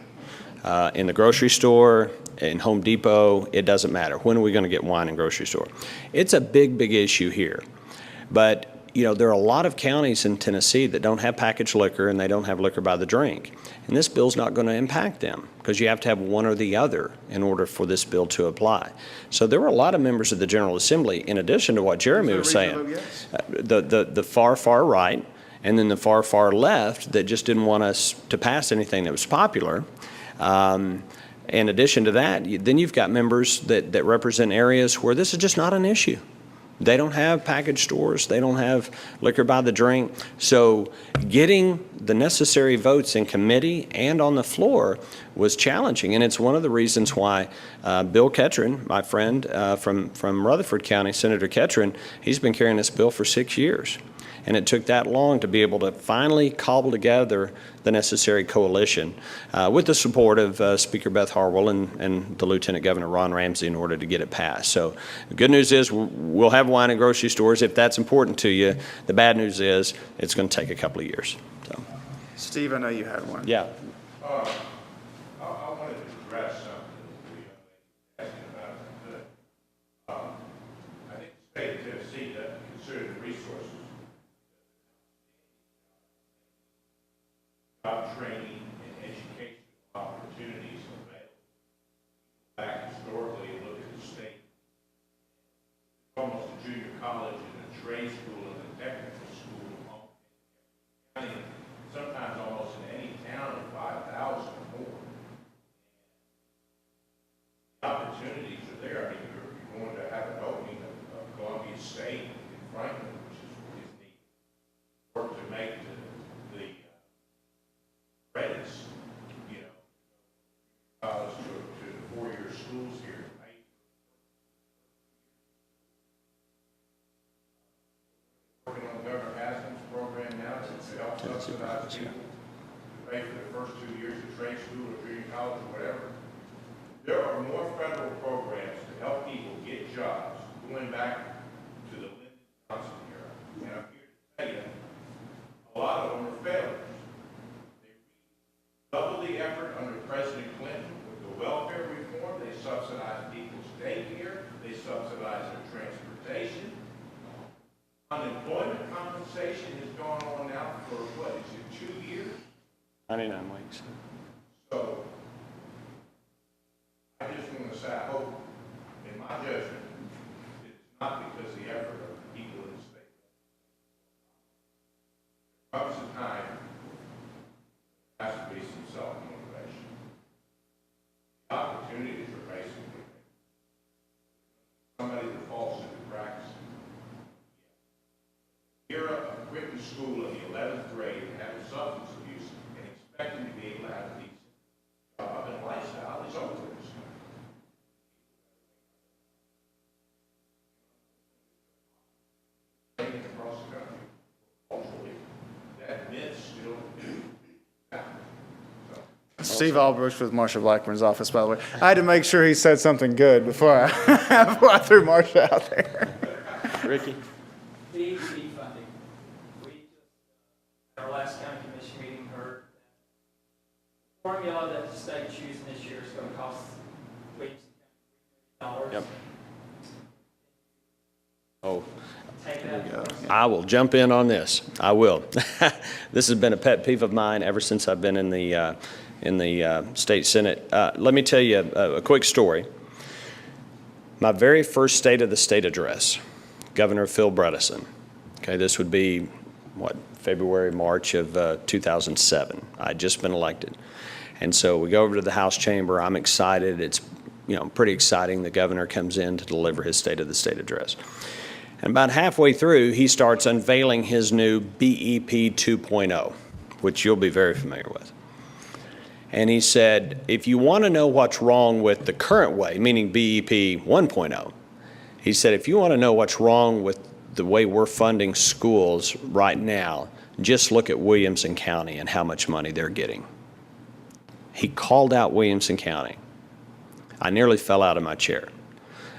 D: in the grocery store, in Home Depot, it doesn't matter. When are we going to get wine in grocery store? It's a big issue here. But there are a lot of counties in Tennessee that don't have packaged liquor and they don't have liquor by the drink. And this bill's not going to impact them because you have to have one or the other in order for this bill to apply. So there were a lot of members of the General Assembly, in addition to what Jeremy was saying, the far right and then the far left that just didn't want us to pass anything that was popular. In addition to that, then you've got members that represent areas where this is just not an issue. They don't have package stores. They don't have liquor by the drink. So getting the necessary votes in committee and on the floor was challenging. And it's one of the reasons why Bill Ketron, my friend from Rutherford County, Senator Ketron, he's been carrying this bill for 6 years. And it took that long to be able to finally cobble together the necessary coalition with the support of Speaker Beth Harwell and the Lieutenant Governor Ron Ramsey in order to get it passed. So the good news is we'll have wine in grocery stores if that's important to you. The bad news is it's going to take a couple of years. So.
C: Steve, I know you had one.
D: Yeah.
F: I wanted to address something we were asking about. I think the state of Tennessee doesn't consider the resources, job training and educational opportunities available. Back historically, look at the state. Almost a junior college and a trade school and a technical school
H: subsidize people to pay for the first 2 years of trade school or junior college or whatever. There are more federal programs to help people get jobs going back to the Lyndon Johnson era. And I'm here to tell you, a lot of them are failures. They doubled the effort under President Clinton with the welfare reform. They subsidized people's daycare. They subsidized their transportation. Unemployment compensation has gone on now for, what, is it 2 years?
D: 99 weeks.
H: So, I just want to say, I hope, in my judgment, it's not because of the effort of the people in the state. There comes a time, there has to be some self-motivation. The opportunities are basically somebody that falls through the cracks. Era of quitting school in the 11th grade and having substance abuse and expecting to be able to have a decent job and lifestyle is over with. Across the country, hopefully, that myth still
C: Steve Albrecht with Marsha Blackburn's office, by the way. I had to make sure he said something good before I threw Marsha out there.
D: Ricky?
I: DEP funding. We just, at our last county commission meeting, heard that the formula that the state choosing this year is going to cost Williamson County $3 million.
D: Yep. Oh.
I: Take that.
D: I will jump in on this. I will. This has been a pet peeve of mine ever since I've been in the state senate. Let me tell you a quick story. My very first State of the State address, Governor Phil Bredesen. Okay, this would be what, February, March of 2007. I'd just been elected, and so we go over to the House chamber. I'm excited. It's pretty exciting. The governor comes in to deliver his State of the State address. And about halfway through, he starts unveiling his new BEP 2.0, which you'll be very familiar with. And he said, if you want to know what's wrong with the current way, meaning BEP 1.0, he said, if you want to know what's wrong with the way we're funding schools right now, just look at Williamson County and how much money they're getting. He called out Williamson County. I nearly fell out of my chair.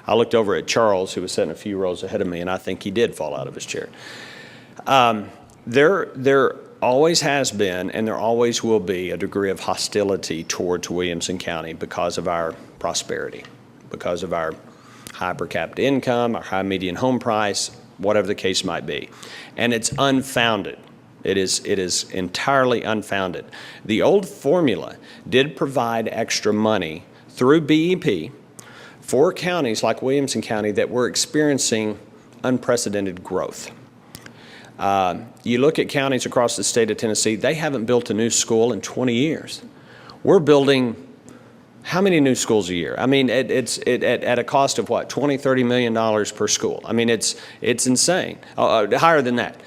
D: I looked over at Charles, who was sitting a few rows ahead of me, and I think he did fall out of his chair. There always has been, and there always will be, a degree of hostility towards Williamson County because of our prosperity, because of our high per capita income, our high median home price, whatever the case might be. And it's unfounded. It is entirely unfounded. The old formula did provide extra money through BEP for counties like Williamson County that were experiencing unprecedented growth. You look at counties across the state of Tennessee, they haven't built a new school in 20 years. We're building how many new schools a year? I mean, it's at a cost of what, $20, $30 million per school. I mean, it's insane, higher than that.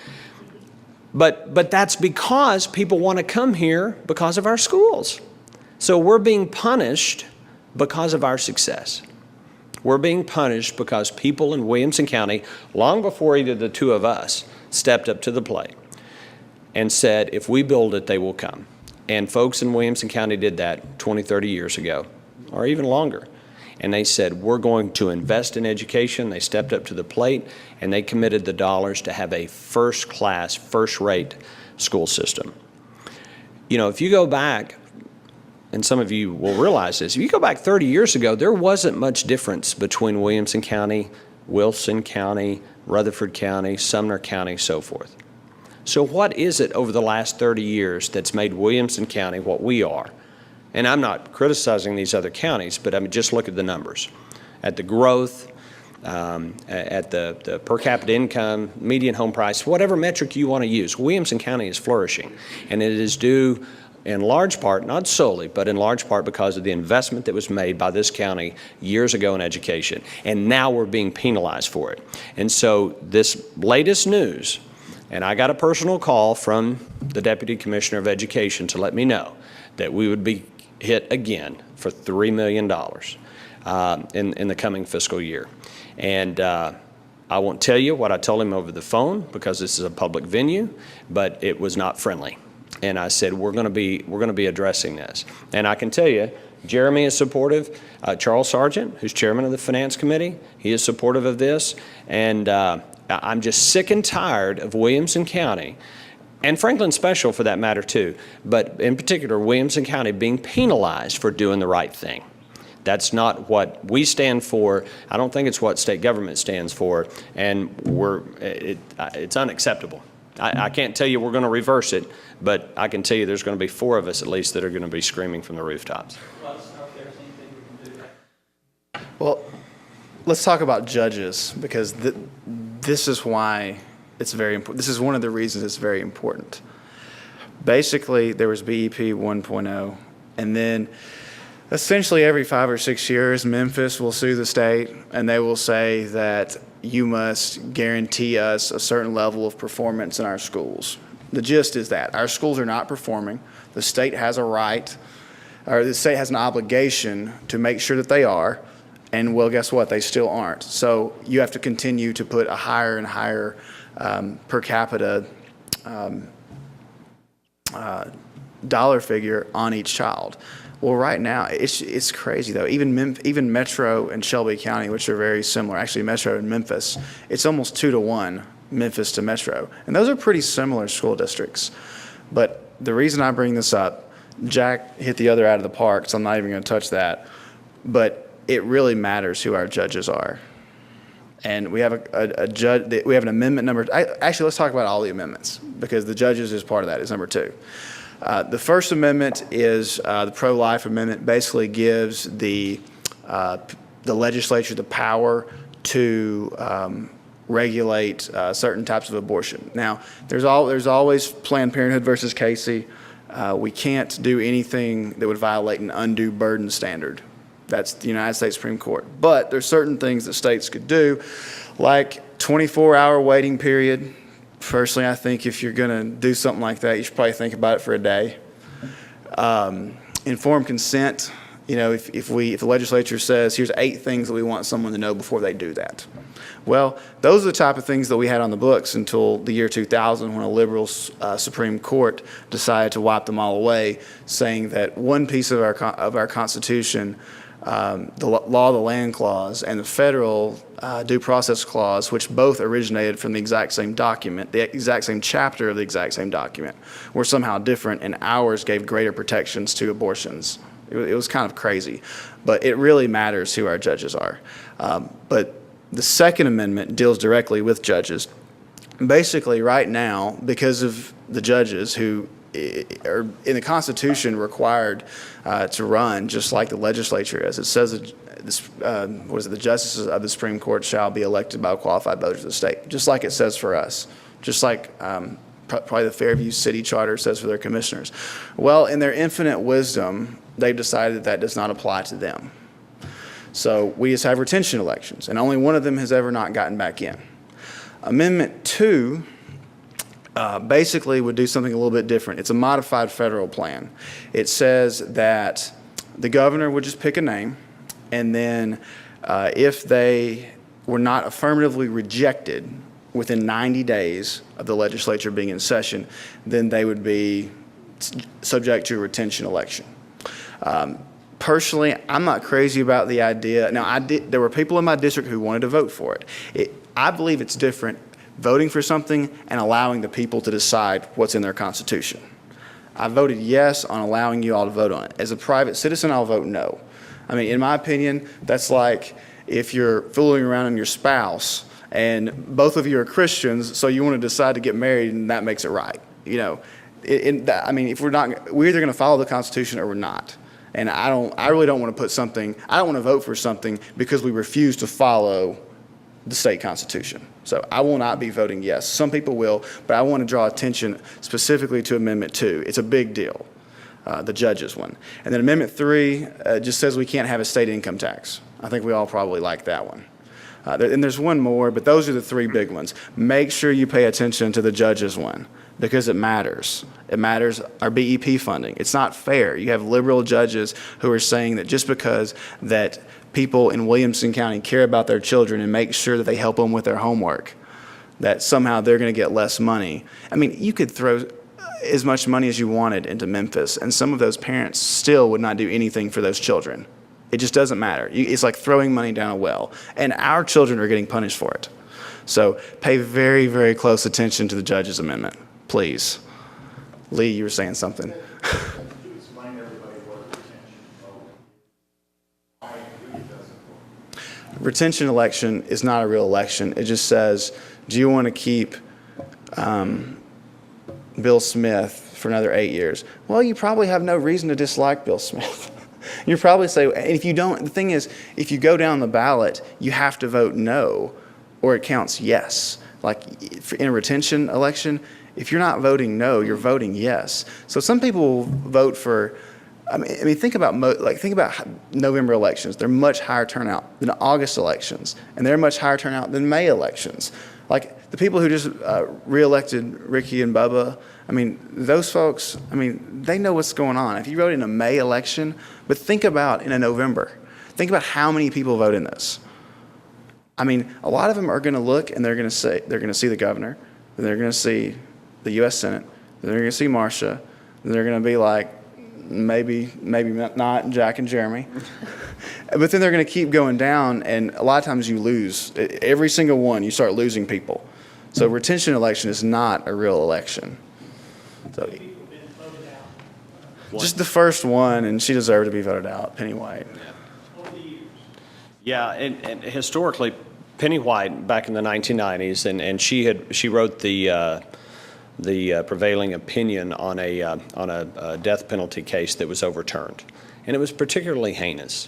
D: But that's because people want to come here because of our schools. So we're being punished because of our success. We're being punished because people in Williamson County, long before either the two of us, stepped up to the plate and said, if we build it, they will come. And folks in Williamson County did that 20, 30 years ago, or even longer. And they said, we're going to invest in education. They stepped up to the plate, and they committed the dollars to have a first-class, first-rate school system. If you go back, and some of you will realize this, if you go back 30 years ago, there wasn't much difference between Williamson County, Wilson County, Rutherford County, Sumner County, so forth. So what is it over the last 30 years that's made Williamson County what we are? And I'm not criticizing these other counties, but I mean, just look at the numbers. At the growth, at the per capita income, median home price, whatever metric you want to use, Williamson County is flourishing. And it is due in large part, not solely, but in large part because of the investment that was made by this county years ago in education. And now we're being penalized for it. And so this latest news, and I got a personal call from the Deputy Commissioner of Education to let me know that we would be hit again for $3 million in the coming fiscal year. And I won't tell you what I told him over the phone because this is a public venue, but it was not friendly. And I said, we're going to be addressing this. And I can tell you, Jeremy is supportive. Charles Sargent, who's chairman of the Finance Committee, he is supportive of this. And I'm just sick and tired of Williamson County, and Franklin Special for that matter too, but in particular Williamson County being penalized for doing the right thing. That's not what we stand for. I don't think it's what state government stands for, and it's unacceptable. I can't tell you we're going to reverse it, but I can tell you there's going to be 4 of us at least that are going to be screaming from the rooftops.
I: Let us know if there's anything we can do.
C: Well, let's talk about judges, because this is why it's very important. This is one of the reasons it's very important. Basically, there was BEP 1.0, and then essentially every 5 or 6 years, Memphis will sue the state, and they will say that you must guarantee us a certain level of performance in our schools. The gist is that our schools are not performing. The state has a right, or the state has an obligation to make sure that they are, and well, guess what? They still aren't. So you have to continue to put a higher and higher per capita dollar figure on each child. Well, right now, it's crazy, though. Even Metro and Shelby County, which are very similar, actually Metro and Memphis, it's almost 2-to-1, Memphis to Metro. And those are pretty similar school districts. But the reason I bring this up, Jack hit the other out of the park, so I'm not even going to touch that. But it really matters who our judges are. And we have a judge. We have an amendment number. Actually, let's talk about all the amendments, because the judges is part of that. Is number 2. The First Amendment is the pro-life amendment. Basically, gives the legislature the power to regulate certain types of abortion. Now, there's always Planned Parenthood versus Casey. We can't do anything that would violate an undue burden standard. That's the United States Supreme Court. But there's certain things that states could do, like 24-hour waiting period. Personally, I think if you're going to do something like that, you should probably think about it for a day. Informed consent. You know, if the legislature says, here's 8 things that we want someone to know before they do that. Well, those are the type of things that we had on the books until the year 2000, when a liberal Supreme Court decided to wipe them all away, saying that one piece of our Constitution, the Law of the Land Clause and the federal Due Process Clause, which both originated from the exact same document, the exact same chapter of the exact same document, were somehow different, and ours gave greater protections to abortions. It was kind of crazy, but it really matters who our judges are. But the Second Amendment deals directly with judges. Basically, right now, because of the judges who are in the Constitution required to run just like the legislature is. It says that the justices of the Supreme Court shall be elected by qualified voters of the state, just like it says for us, just like probably the Fairview City Charter says for their commissioners. Well, in their infinite wisdom, they've decided that does not apply to them. So we just have retention elections, and only one of them has ever not gotten back in. Amendment 2 basically would do something a little bit different. It's a modified federal plan. It says that the governor would just pick a name, and then if they were not affirmatively rejected within 90 days of the legislature being in session, then they would be subject to a retention election. Personally, I'm not crazy about the idea. Now, there were people in my district who wanted to vote for it. I believe it's different voting for something and allowing the people to decide what's in their Constitution. I voted yes on allowing you all to vote on it. As a private citizen, I'll vote no. I mean, in my opinion, that's like if you're fooling around on your spouse and both of you are Christians, so you want to decide to get married, and that makes it right. You know, I mean, if we're either going to follow the Constitution or we're not. And I really don't want to I don't want to vote for something because we refuse to follow the state constitution. So I will not be voting yes. Some people will, but I want to draw attention specifically to Amendment 2. It's a big deal, the judges one. And then Amendment 3 just says we can't have a state income tax. I think we all probably like that one. And there's one more, but those are the 3 big ones. Make sure you pay attention to the judges one, because it matters. It matters our BEP funding. It's not fair. You have liberal judges who are saying that just because that people in Williamson County care about their children and make sure that they help them with their homework, that somehow they're going to get less money. I mean, you could throw as much money as you wanted into Memphis, and some of those parents still would not do anything for those children. It just doesn't matter. It's like throwing money down a well, and our children are getting punished for it. So pay very, very close attention to the judge's amendment, please. Lee, you were saying something.
H: Explain to everybody what retention vote.
C: Retention election is not a real election. It just says, do you want to keep Bill Smith for another 8 years? Well, you probably have no reason to dislike Bill Smith. You probably say, and if you don't, the thing is, if you go down the ballot, you have to vote no, or it counts yes. Like in a retention election, if you're not voting no, you're voting yes. So some people will vote for. I mean, think about November elections. They're much higher turnout than August elections, and they're much higher turnout than May elections. Like the people who just reelected Ricky and Bubba, I mean, those folks, I mean, they know what's going on. If you vote in a May election, but think about in a November, think about how many people vote in this. I mean, a lot of them are going to look and they're going to see the governor, and they're going to see the U.S. Senate, and they're going to see Marcia, and they're going to be like, maybe not Jack and Jeremy. But then they're going to keep going down, and a lot of times you lose. Every single one, you start losing people. So retention election is not a real election. So just the first one, and she deserved to be voted out, Penny White.
D: Yeah, and historically, Penny White, back in the 1990s, and she wrote the prevailing opinion on a death penalty case that was overturned, and it was particularly heinous.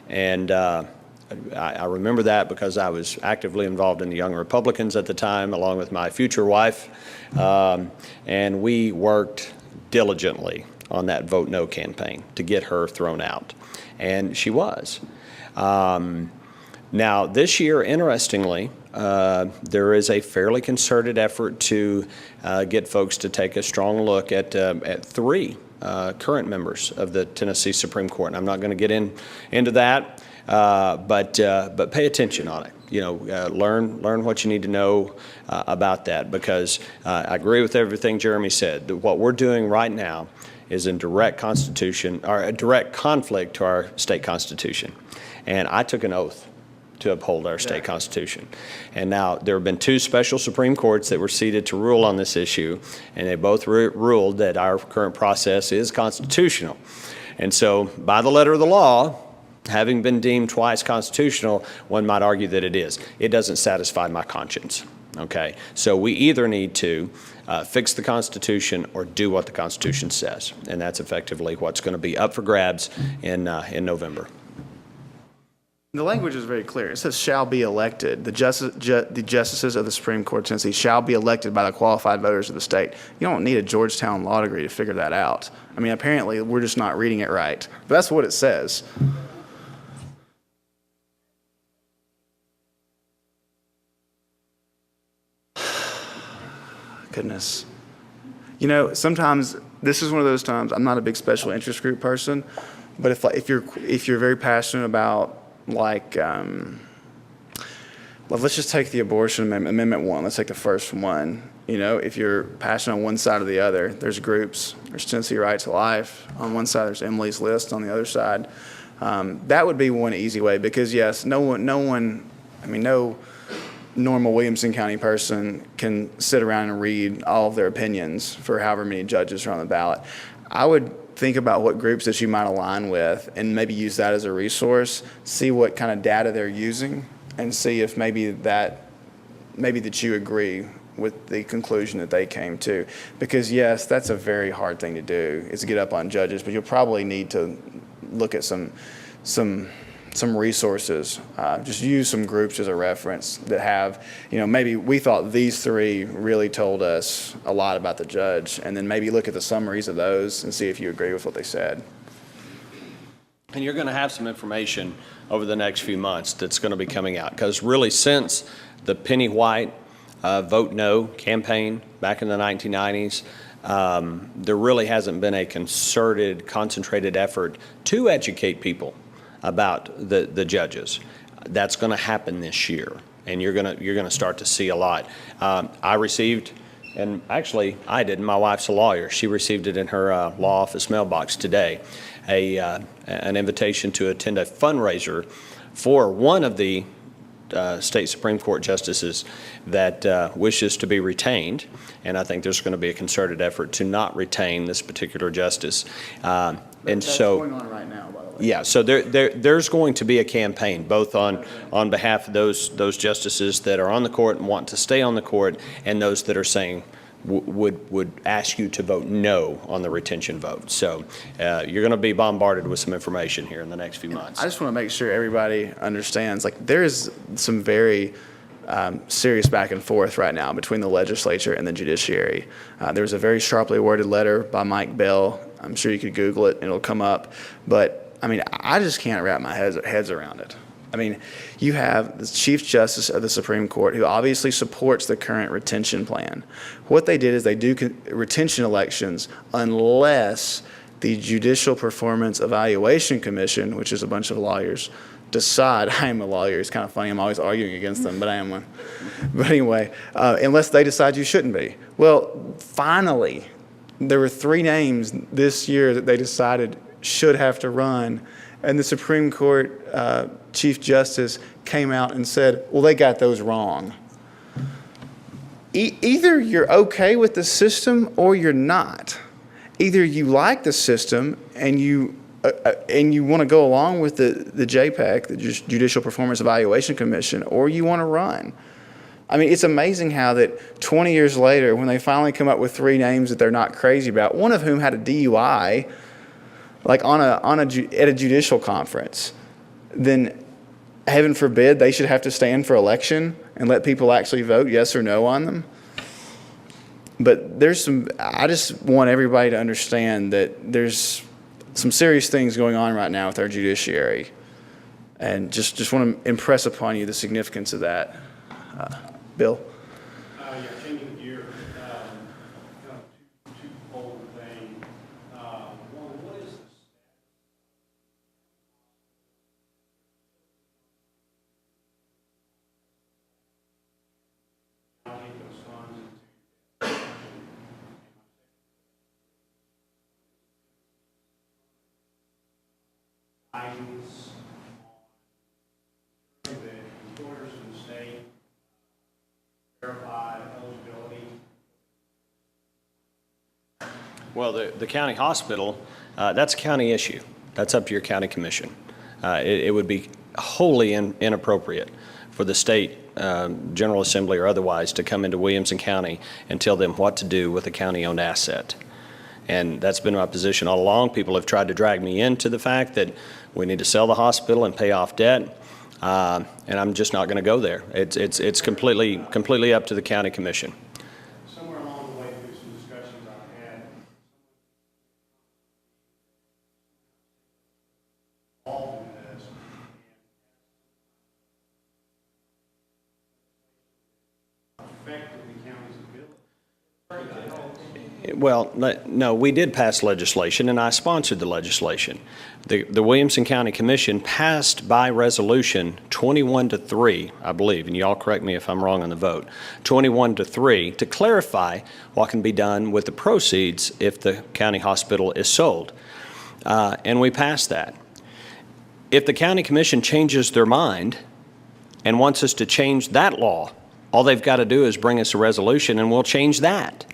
D: And I remember that because I was actively involved in the Young Republicans at the time, along with my future wife, and we worked diligently on that Vote No campaign to get her thrown out, and she was. Now, this year, interestingly, there is a fairly concerted effort to get folks to take a strong look at three current members of the Tennessee Supreme Court. And I'm not going to get into that, but pay attention on it. You know, learn what you need to know about that, because I agree with everything Jeremy said. That what we're doing right now is in direct conflict to our state constitution, and I took an oath to uphold our state constitution. And now there have been two special Supreme Courts that were seated to rule on this issue, and they both ruled that our current process is constitutional. And so by the letter of the law, having been deemed twice constitutional, one might argue that it is. It doesn't satisfy my conscience, okay? So we either need to fix the Constitution or do what the Constitution says, and that's effectively what's going to be up for grabs in November.
C: The language is very clear. It says shall be elected. The justices of the Supreme Court of Tennessee shall be elected by the qualified voters of the state. You don't need a Georgetown law degree to figure that out. I mean, apparently we're just not reading it right. But that's what it says. Goodness. You know, sometimes this is one of those times. I'm not a big special interest group person, but if you're very passionate about, like, well, let's just take the abortion amendment, Amendment 1. Let's take the first one. You know, if you're passionate on one side or the other, there's groups. There's Tennessee Right to Life on one side. There's Emily's List on the other side. That would be one easy way, because yes, no normal Williamson County person can sit around and read all of their opinions for however many judges are on the ballot. I would think about what groups that you might align with and maybe use that as a resource, see what kind of data they're using, and see if maybe that you agree with the conclusion that they came to. Because yes, that's a very hard thing to do, is get up on judges, but you'll probably need to look at some resources. Just use some groups as a reference that have, you know, maybe we thought these three really told us a lot about the judge, and then maybe look at the summaries of those and see if you agree with what they said.
D: And you're going to have some information over the next few months that's going to be coming out, because really since the Penny White vote no campaign back in the 1990s. There really hasn't been a concentrated effort to educate people about the judges. That's going to happen this year, and you're going to start to see a lot. I received, and actually I didn't. My wife's a lawyer. She received it in her law office mailbox today, an invitation to attend a fundraiser for one of the state Supreme Court justices that wishes to be retained, and I think there's going to be a concerted effort to not retain this particular justice. And
C: That's
D: so,
C: going on right now, by the way.
D: yeah, so there's going to be a campaign both on behalf of those justices that are on the court and want to stay on the court, and those that are saying would ask you to vote no on the retention vote. So you're going to be bombarded with some information here in the next few months.
C: I just want to make sure everybody understands, like, there is some very serious back and forth right now between the legislature and the judiciary. There was a very sharply worded letter by Mike Bell. I'm sure you could Google it and it'll come up. But, I mean, I just can't wrap my heads around it. I mean, you have the Chief Justice of the Supreme Court, who obviously supports the current retention plan. What they did is they do retention elections unless the Judicial Performance Evaluation Commission, which is a bunch of lawyers, decide. I am a lawyer. It's kind of funny. I'm always arguing against them, but I am one. But anyway, unless they decide you shouldn't be. Well, finally, there were 3 names this year that they decided should have to run, and the Supreme Court Chief Justice came out and said, well, they got those wrong. Either you're okay with the system or you're not. Either you like the system and you want to go along with the JPEC, the Judicial Performance Evaluation Commission, or you want to run. I mean, it's amazing how that 20 years later, when they finally come up with 3 names that they're not crazy about, one of whom had a DUI, like at a judicial conference, then heaven forbid they should have to stand for election and let people actually vote yes or no on them. But I just want everybody to understand that there's some serious things going on right now with our judiciary, and just want to impress upon you the significance of that. Bill?
F: Yeah, changing gear, kind of two-fold thing. One, what is the allocate those funds into guidance on the employers in the state verify eligibility?
D: Well, the county hospital, that's a county issue. That's up to your county commission. It would be wholly inappropriate for the state General Assembly or otherwise to come into Williamson County and tell them what to do with a county-owned asset. And that's been my position all along. People have tried to drag me into the fact that we need to sell the hospital and pay off debt. And I'm just not going to go there. It's completely up to the county commission.
F: Somewhere along the way through some discussions I've had, involved in this, and affected the county's ability.
D: Well, no, we did pass legislation, and I sponsored the legislation. The Williamson County Commission passed by resolution 21-3, I believe, and y'all correct me if I'm wrong on the vote, 21-3, to clarify what can be done with the proceeds if the county hospital is sold. And we passed that. If the county commission changes their mind and wants us to change that law, all they've got to do is bring us a resolution and we'll change that.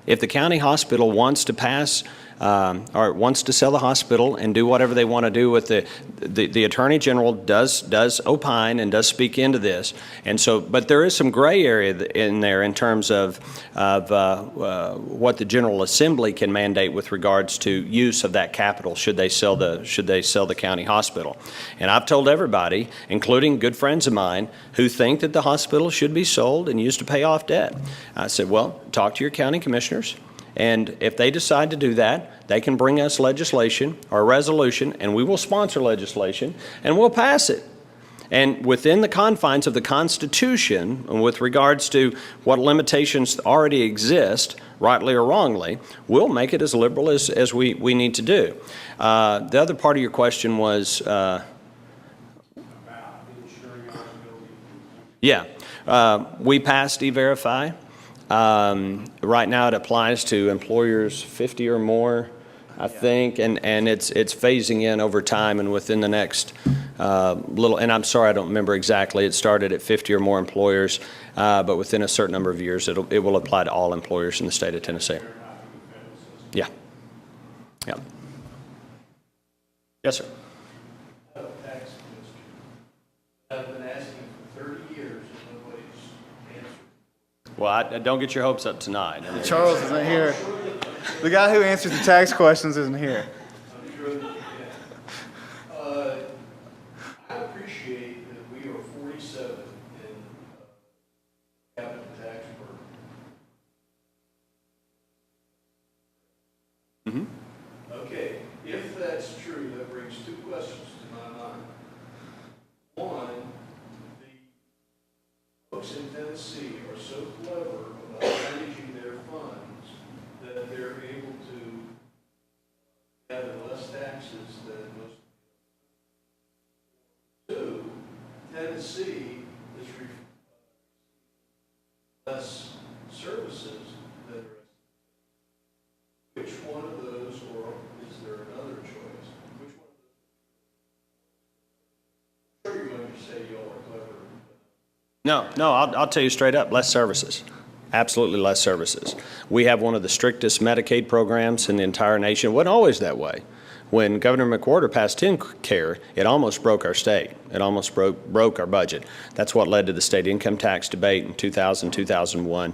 D: If the county hospital wants to pass or wants to sell the hospital and do whatever they want to do with the Attorney General does opine and does speak into this. And so, but there is some gray area in there in terms of what the General Assembly can mandate with regards to use of that capital should they sell the county hospital. And I've told everybody, including good friends of mine, who think that the hospital should be sold and used to pay off debt. I said, well, talk to your county commissioners. And if they decide to do that, they can bring us legislation or a resolution, and we will sponsor legislation, and we'll pass it. And within the confines of the Constitution, and with regards to what limitations already exist, rightly or wrongly, we'll make it as liberal as we need to do. The other part of your question was, yeah, we passed E-Verify. Right now it applies to employers 50 or more, I think, and it's phasing in over time, and within the next and I'm sorry, I don't remember exactly. It started at 50 or more employers, but within a certain number of years, it will apply to all employers in the state of Tennessee. Yeah. Yeah. Yes, sir.
H: I've been asking for 30 years and nobody's answered.
D: Well, don't get your hopes up tonight. I mean,
C: Charles isn't here. The guy who answers the tax questions isn't here.
H: I'm sure that you I appreciate that we are 47 in capital tax burden. Okay, if that's true, that brings two questions to my mind. One, the folks in Tennessee are so clever about managing their funds that they're able to gather less taxes than most. Two, Tennessee is less services than the rest. Which one of those, or is there another choice? Which one of those? I'm sure you're going to say y'all are clever.
D: No, I'll tell you straight up, less services. Absolutely less services. We have one of the strictest Medicaid programs in the entire nation. It wasn't always that way. When Governor McWhorter passed TennCare, it almost broke our state. It almost broke our budget. That's what led to the state income tax debate in 2000, 2001.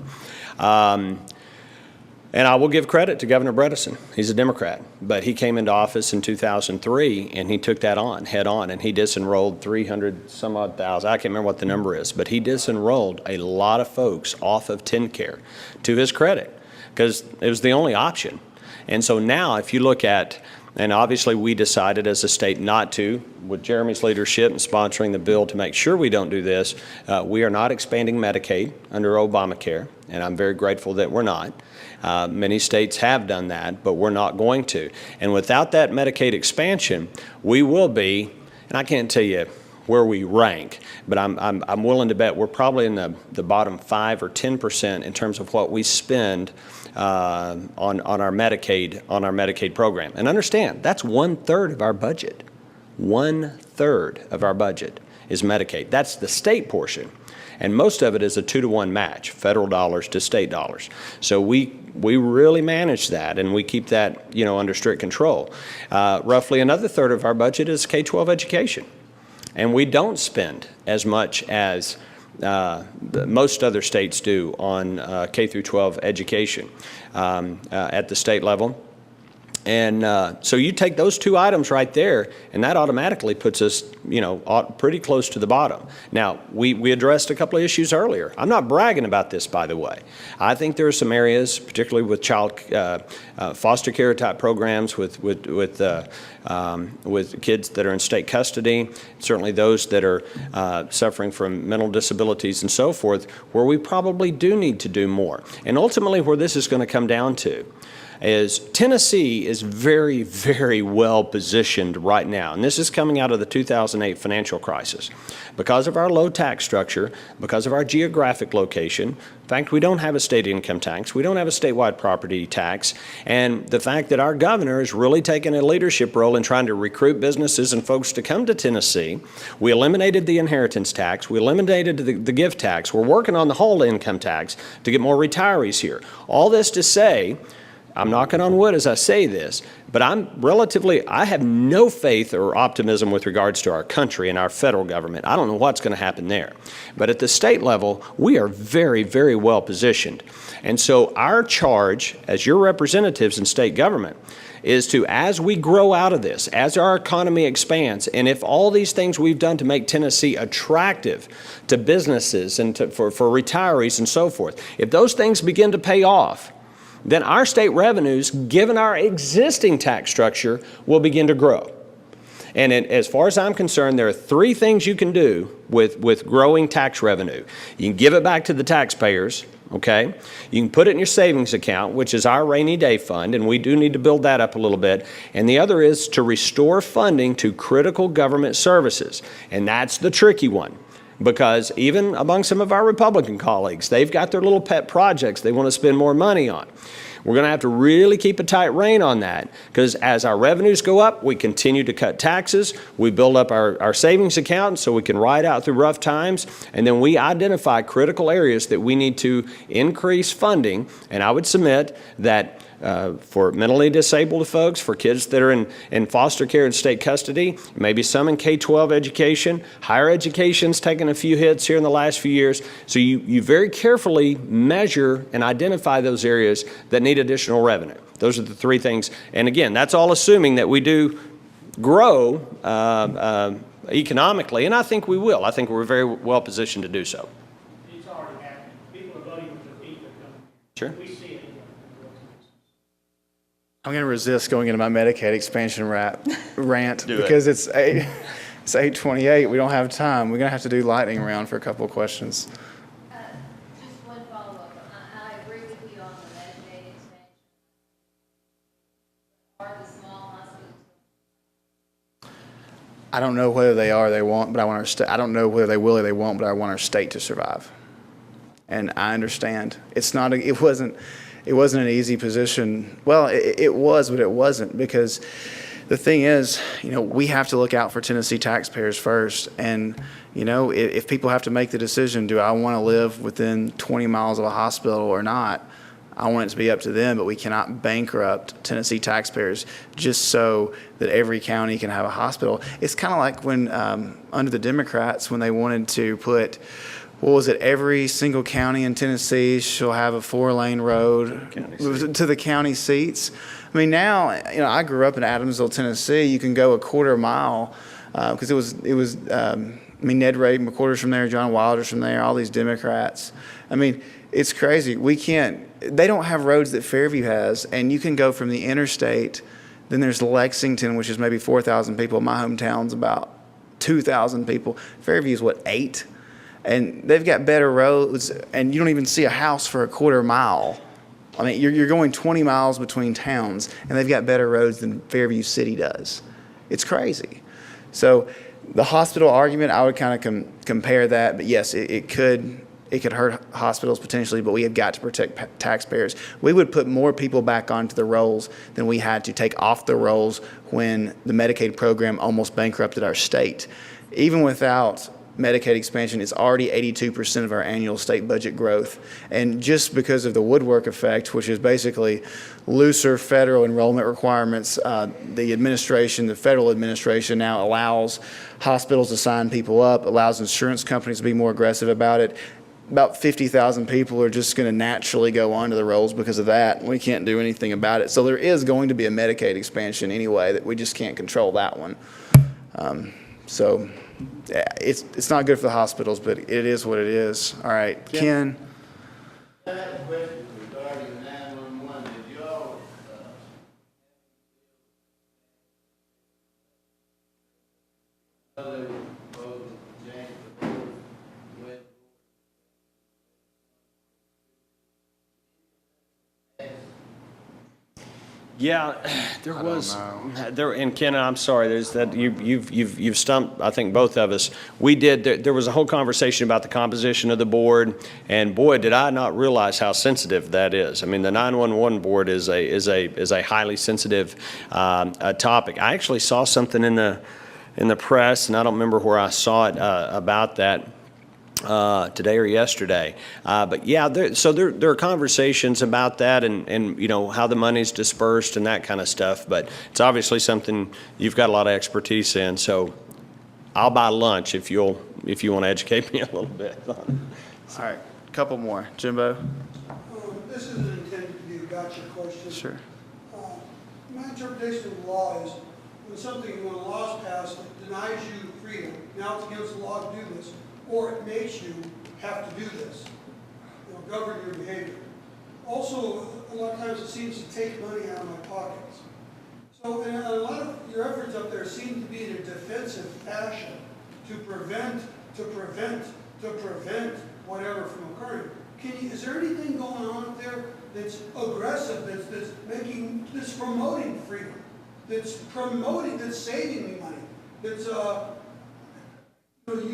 D: And I will give credit to Governor Bredesen. He's a Democrat, but he came into office in 2003 and he took that on head on, and he disenrolled 300 some odd thousand. I can't remember what the number is, but he disenrolled a lot of folks off of TennCare, to his credit, because it was the only option. And so now if you look at, and obviously we decided as a state not to, with Jeremy's leadership and sponsoring the bill to make sure we don't do this, we are not expanding Medicaid under Obamacare, and I'm very grateful that we're not. Many states have done that, but we're not going to. And without that Medicaid expansion, we will be, and I can't tell you where we rank, but I'm willing to bet we're probably in the bottom 5 or 10% in terms of what we spend on our Medicaid program. And understand, that's 1/3 of our budget. 1/3 of our budget is Medicaid. That's the state portion. And most of it is a 2-to-1 match, federal dollars to state dollars. So we really manage that, and we keep that, under strict control. Roughly another 1/3 of our budget is K-12 education. And we don't spend as much as most other states do on K through 12 education at the state level. And so you take those two items right there, and that automatically puts us, pretty close to the bottom. Now, we addressed a couple of issues earlier. I'm not bragging about this, by the way. I think there are some areas, particularly with child foster care type programs, with kids that are in state custody, certainly those that are suffering from mental disabilities and so forth, where we probably do need to do more. And ultimately, where this is going to come down to is Tennessee is very, very well positioned right now. And this is coming out of the 2008 financial crisis. Because of our low tax structure, because of our geographic location, in fact, we don't have a state income tax, we don't have a statewide property tax, and the fact that our governor is really taking a leadership role in trying to recruit businesses and folks to come to Tennessee. We eliminated the inheritance tax, we eliminated the gift tax, we're working on the whole income tax to get more retirees here. All this to say, I'm knocking on wood as I say this, but I have no faith or optimism with regards to our country and our federal government. I don't know what's going to happen there. But at the state level, we are very, very well positioned. And so our charge as your representatives in state government is to, as we grow out of this, as our economy expands, and if all these things we've done to make Tennessee attractive to businesses and for retirees and so forth, if those things begin to pay off, then our state revenues, given our existing tax structure, will begin to grow. And as far as I'm concerned, there are three things you can do with growing tax revenue. You can give it back to the taxpayers, okay? You can put it in your savings account, which is our rainy day fund, and we do need to build that up a little bit. And the other is to restore funding to critical government services. And that's the tricky one, because even among some of our Republican colleagues, they've got their little pet projects they want to spend more money on. We're going to have to really keep a tight rein on that, because as our revenues go up, we continue to cut taxes, we build up our savings account so we can ride out through rough times, and then we identify critical areas that we need to increase funding. And I would submit that for mentally disabled folks, for kids that are in foster care and state custody, maybe some in K-12 education. Higher education's taken a few hits here in the last few years. So you very carefully measure and identify those areas that need additional revenue. Those are the three things. And again, that's all assuming that we do grow economically, and I think we will. I think we're very well positioned to do so.
G: It's already happening. People are voting with their feet.
D: Sure.
G: We see it.
C: I'm going to resist going into my Medicaid expansion rant
D: Do it.
C: because it's 8:28. We don't have time. We're going to have to do lightning round for a couple of questions.
J: Just one follow-up. I agree with you on the Medicaid expansion. Are the small hospitals?
C: I don't know whether they are or they won't, but I want our state. I don't know whether they will or they won't, but I want our state to survive. And I understand it's not. It wasn't an easy position. Well, it was, but it wasn't, because the thing is, we have to look out for Tennessee taxpayers first. And, if people have to make the decision, do I want to live within 20 miles of a hospital or not? I want it to be up to them, but we cannot bankrupt Tennessee taxpayers just so that every county can have a hospital. It's kind of like when, under the Democrats, when they wanted to put, what was it, every single county in Tennessee shall have a 4-lane road to the county seats. I mean, now, I grew up in Adamsville, Tennessee. You can go a quarter mile, because it was Ned Ray McWhorter's from there, John Wilder's from there, all these Democrats. I mean, it's crazy. They don't have roads that Fairview has, and you can go from the interstate. Then there's Lexington, which is maybe 4,000 people. My hometown's about 2,000 people. Fairview's 8? And they've got better roads, and you don't even see a house for a quarter mile. I mean, you're going 20 miles between towns, and they've got better roads than Fairview City does. It's crazy. So the hospital argument, I would kind of compare that. But yes, it could hurt hospitals potentially, but we have got to protect taxpayers. We would put more people back onto the rolls than we had to take off the rolls when the Medicaid program almost bankrupted our state. Even without Medicaid expansion, it's already 82% of our annual state budget growth. And just because of the woodwork effect, which is basically looser federal enrollment requirements, the federal administration now allows hospitals to sign people up, allows insurance companies to be more aggressive about it. About 50,000 people are just going to naturally go onto the rolls because of that. We can't do anything about it. So there is going to be a Medicaid expansion anyway, that we just can't control that one. So it's not good for the hospitals, but it is what it is. All right, Ken.
K: I have a question regarding 911. Did y'all
D: Yeah, there was, and Ken, I'm sorry, there's that, you've stumped, I think, both of us. There was a whole conversation about the composition of the board, and boy, did I not realize how sensitive that is. I mean, the 911 board is a highly sensitive topic. I actually saw something in the press, and I don't remember where I saw it about that. Today or yesterday. But yeah, there are conversations about that and how the money's dispersed and that kind of stuff. But it's obviously something you've got a lot of expertise in. So I'll buy lunch if you want to educate me a little bit.
C: All right, a couple more. Jimbo?
E: This isn't intended to be a gotcha question.
C: Sure.
E: My interpretation of the law is when a law is passed that denies you freedom, now it's against the law to do this, or it makes you have to do this, govern your behavior. Also, a lot of times it seems to take money out of my pockets. So, and a lot of your efforts up there seem to be in a defensive fashion to prevent whatever from occurring. Is there anything going on up there that's aggressive, that's promoting freedom, that's saving me money, that's, you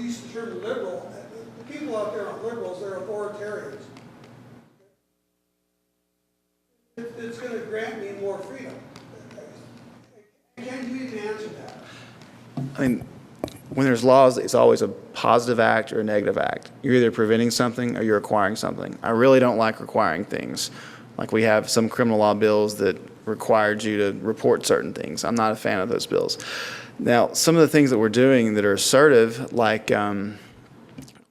E: used the term liberal. The people out there aren't liberals, they're authoritarians. It's going to grant me more freedom. Can you even answer that?
C: I mean, when there's laws, it's always a positive act or a negative act. You're either preventing something or you're acquiring something. I really don't like requiring things. Like we have some criminal law bills that required you to report certain things. I'm not a fan of those bills. Now, some of the things that we're doing that are assertive, like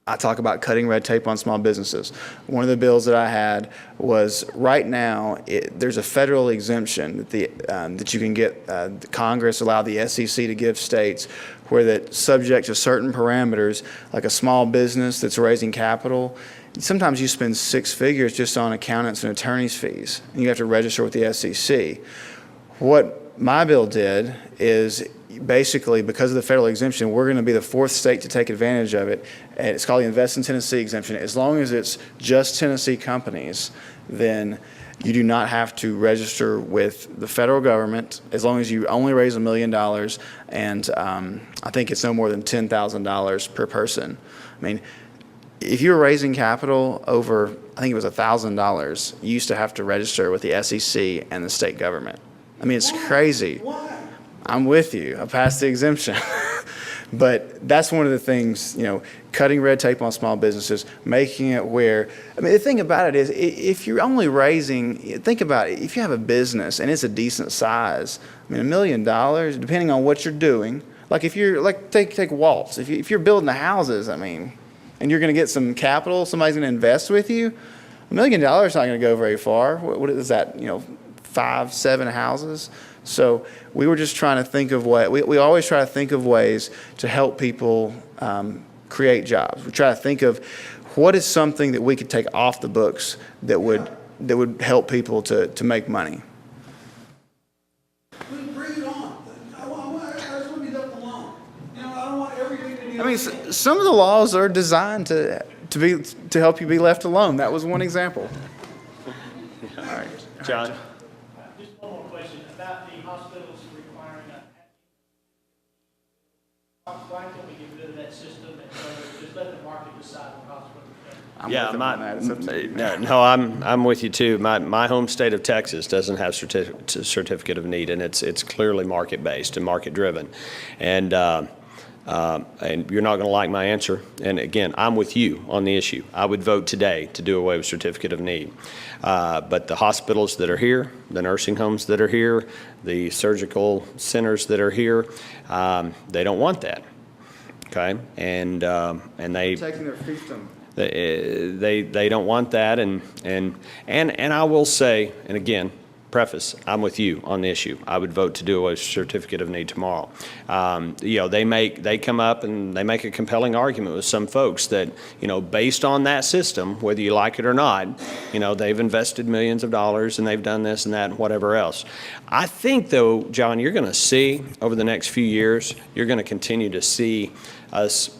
C: I talk about cutting red tape on small businesses. One of the bills that I had was right now there's a federal exemption that you can get. Congress allowed the SEC to give states where that subject to certain parameters, like a small business that's raising capital, sometimes you spend six figures just on accountants and attorneys fees, and you have to register with the SEC. What my bill did is basically, because of the federal exemption, we're going to be the fourth state to take advantage of it. And it's called the Invest in Tennessee exemption. As long as it's just Tennessee companies, then you do not have to register with the federal government as long as you only raise $1 million, and I think it's no more than $10,000 per person. I mean, if you were raising capital over, I think it was $1,000, you used to have to register with the SEC and the state government. I mean, it's crazy.
E: Why?
C: I'm with you. I passed the exemption. But that's one of the things, cutting red tape on small businesses, making it where, I mean, the thing about it is, if you're only raising, think about it, if you have a business and it's a decent size, I mean, $1 million, depending on what you're doing, like if you're, like take Waltz, if you're building the houses, I mean, and you're going to get some capital, somebody's going to invest with you, $1 million is not going to go very far. What is that, 5, 7 houses? So we were just trying to think of we always try to think of ways to help people create jobs. We try to think of what is something that we could take off the books that would help people to make money.
E: Bring it on. I just want to be left alone. I don't want everything to be.
C: I mean, some of the laws are designed to help you be left alone. That was one example. All right,
D: John?
G: Just one more question about the hospitals requiring why can't we get rid of that system and just let the market decide what hospitals do?
D: Yeah, I'm with you too. My home state of Texas doesn't have certificate of need, and it's clearly market based and market driven, and you're not going to like my answer. And again, I'm with you on the issue. I would vote today to do away with certificate of need. But the hospitals that are here, the nursing homes that are here, the surgical centers that are here, they don't want that. Okay, and they
C: taking their fiefdom.
D: They don't want that, and I will say, and again, preface, I'm with you on the issue. I would vote to do a certificate of need tomorrow. They come up and they make a compelling argument with some folks that, based on that system, whether you like it or not, they've invested millions of dollars and they've done this and that and whatever else. I think, though, John, you're going to see over the next few years, you're going to continue to see us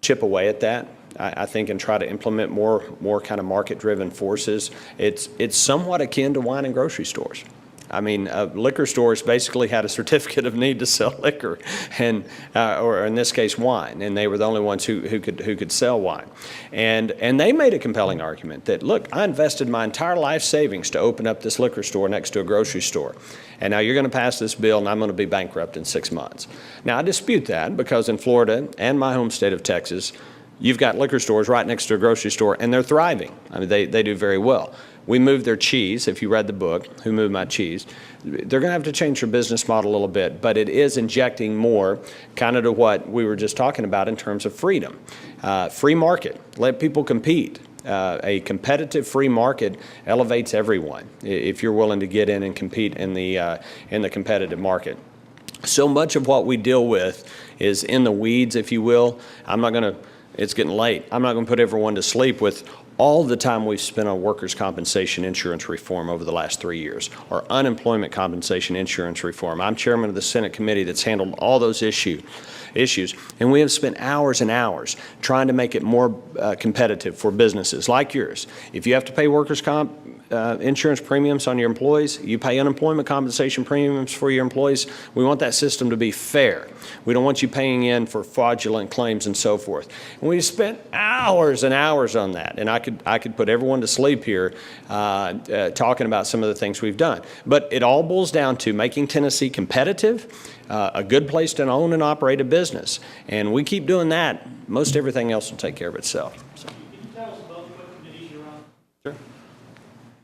D: chip away at that. I think, and try to implement more kind of market-driven forces. It's somewhat akin to wine and grocery stores. I mean, liquor stores basically had a certificate of need to sell liquor, and or in this case, wine, and they were the only ones who could sell wine. And they made a compelling argument that, look, I invested my entire life savings to open up this liquor store next to a grocery store, and now you're going to pass this bill, and I'm going to be bankrupt in 6 months. Now, I dispute that because in Florida and my home state of Texas, you've got liquor stores right next to a grocery store, and they're thriving. I mean, they do very well. We moved their cheese. If you read the book, Who Moved My Cheese? They're going to have to change their business model a little bit, but it is injecting more kind of to what we were just talking about in terms of freedom. Free market. Let people compete. A competitive free market elevates everyone if you're willing to get in and compete in the competitive market. So much of what we deal with is in the weeds, if you will. It's getting late. I'm not going to put everyone to sleep with all the time we've spent on workers' compensation insurance reform over the last 3 years, or unemployment compensation insurance reform. I'm chairman of the Senate committee that's handled all those issues, and we have spent hours and hours trying to make it more competitive for businesses like yours. If you have to pay workers' comp insurance premiums on your employees, you pay unemployment compensation premiums for your employees. We want that system to be fair. We don't want you paying in for fraudulent claims and so forth. And we spent hours and hours on that, and I could put everyone to sleep here talking about some of the things we've done. But it all boils down to making Tennessee competitive, a good place to own and operate a business. And we keep doing that, most everything else will take care of itself. So.
G: Can you tell us about what committees you're on?
D: Sure.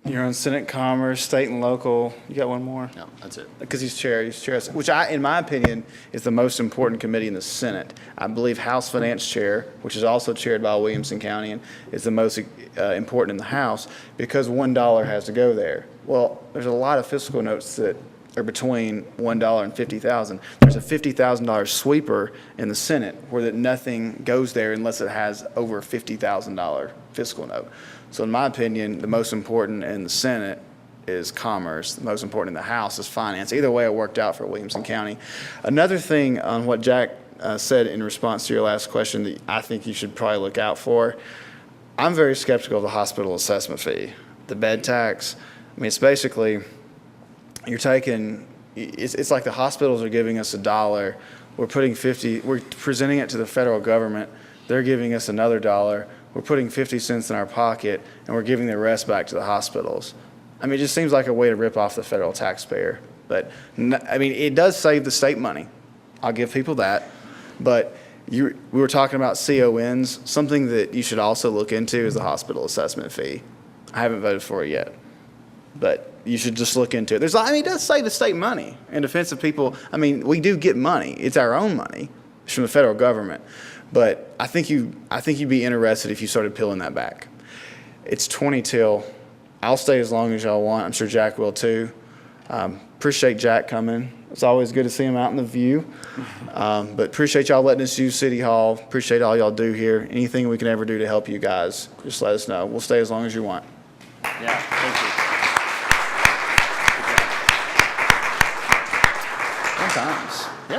C: You're on Senate Commerce, State and Local. You got one more?
D: No, that's it.
C: Because he's chair, which in my opinion, is the most important committee in the Senate. I believe House Finance Chair, which is also chaired by Williamson County, and is the most important in the House because $1 has to go there. Well, there's a lot of fiscal notes that are between $1 and $50,000. There's a $50,000 sweeper in the Senate where that nothing goes there unless it has over a $50,000 fiscal note. So in my opinion, the most important in the Senate is commerce. The most important in the House is finance. Either way, it worked out for Williamson County. Another thing on what Jack said in response to your last question that I think you should probably look out for, I'm very skeptical of the hospital assessment fee, the bed tax. I mean, it's basically, you're taking, it's like the hospitals are giving us $1. We're putting 50, we're presenting it to the federal government. They're giving us another $1. We're putting 50 cents in our pocket, and we're giving the rest back to the hospitals. I mean, it just seems like a way to rip off the federal taxpayer. But, I mean, it does save the state money. I'll give people that. But we were talking about CONs. Something that you should also look into is the hospital assessment fee. I haven't voted for it yet, but you should just look into it. It does save the state money in defense of people. I mean, we do get money. It's our own money. It's from the federal government. But I think you'd be interested if you started peeling that back. It's 20 till. I'll stay as long as y'all want. I'm sure Jack will too. Appreciate Jack coming. It's always good to see him out in the view. But appreciate y'all letting us use City Hall. Appreciate all y'all do here. Anything we can ever do to help you guys, just let us know. We'll stay as long as you want.
D: Yeah, thank you.
C: Sometimes.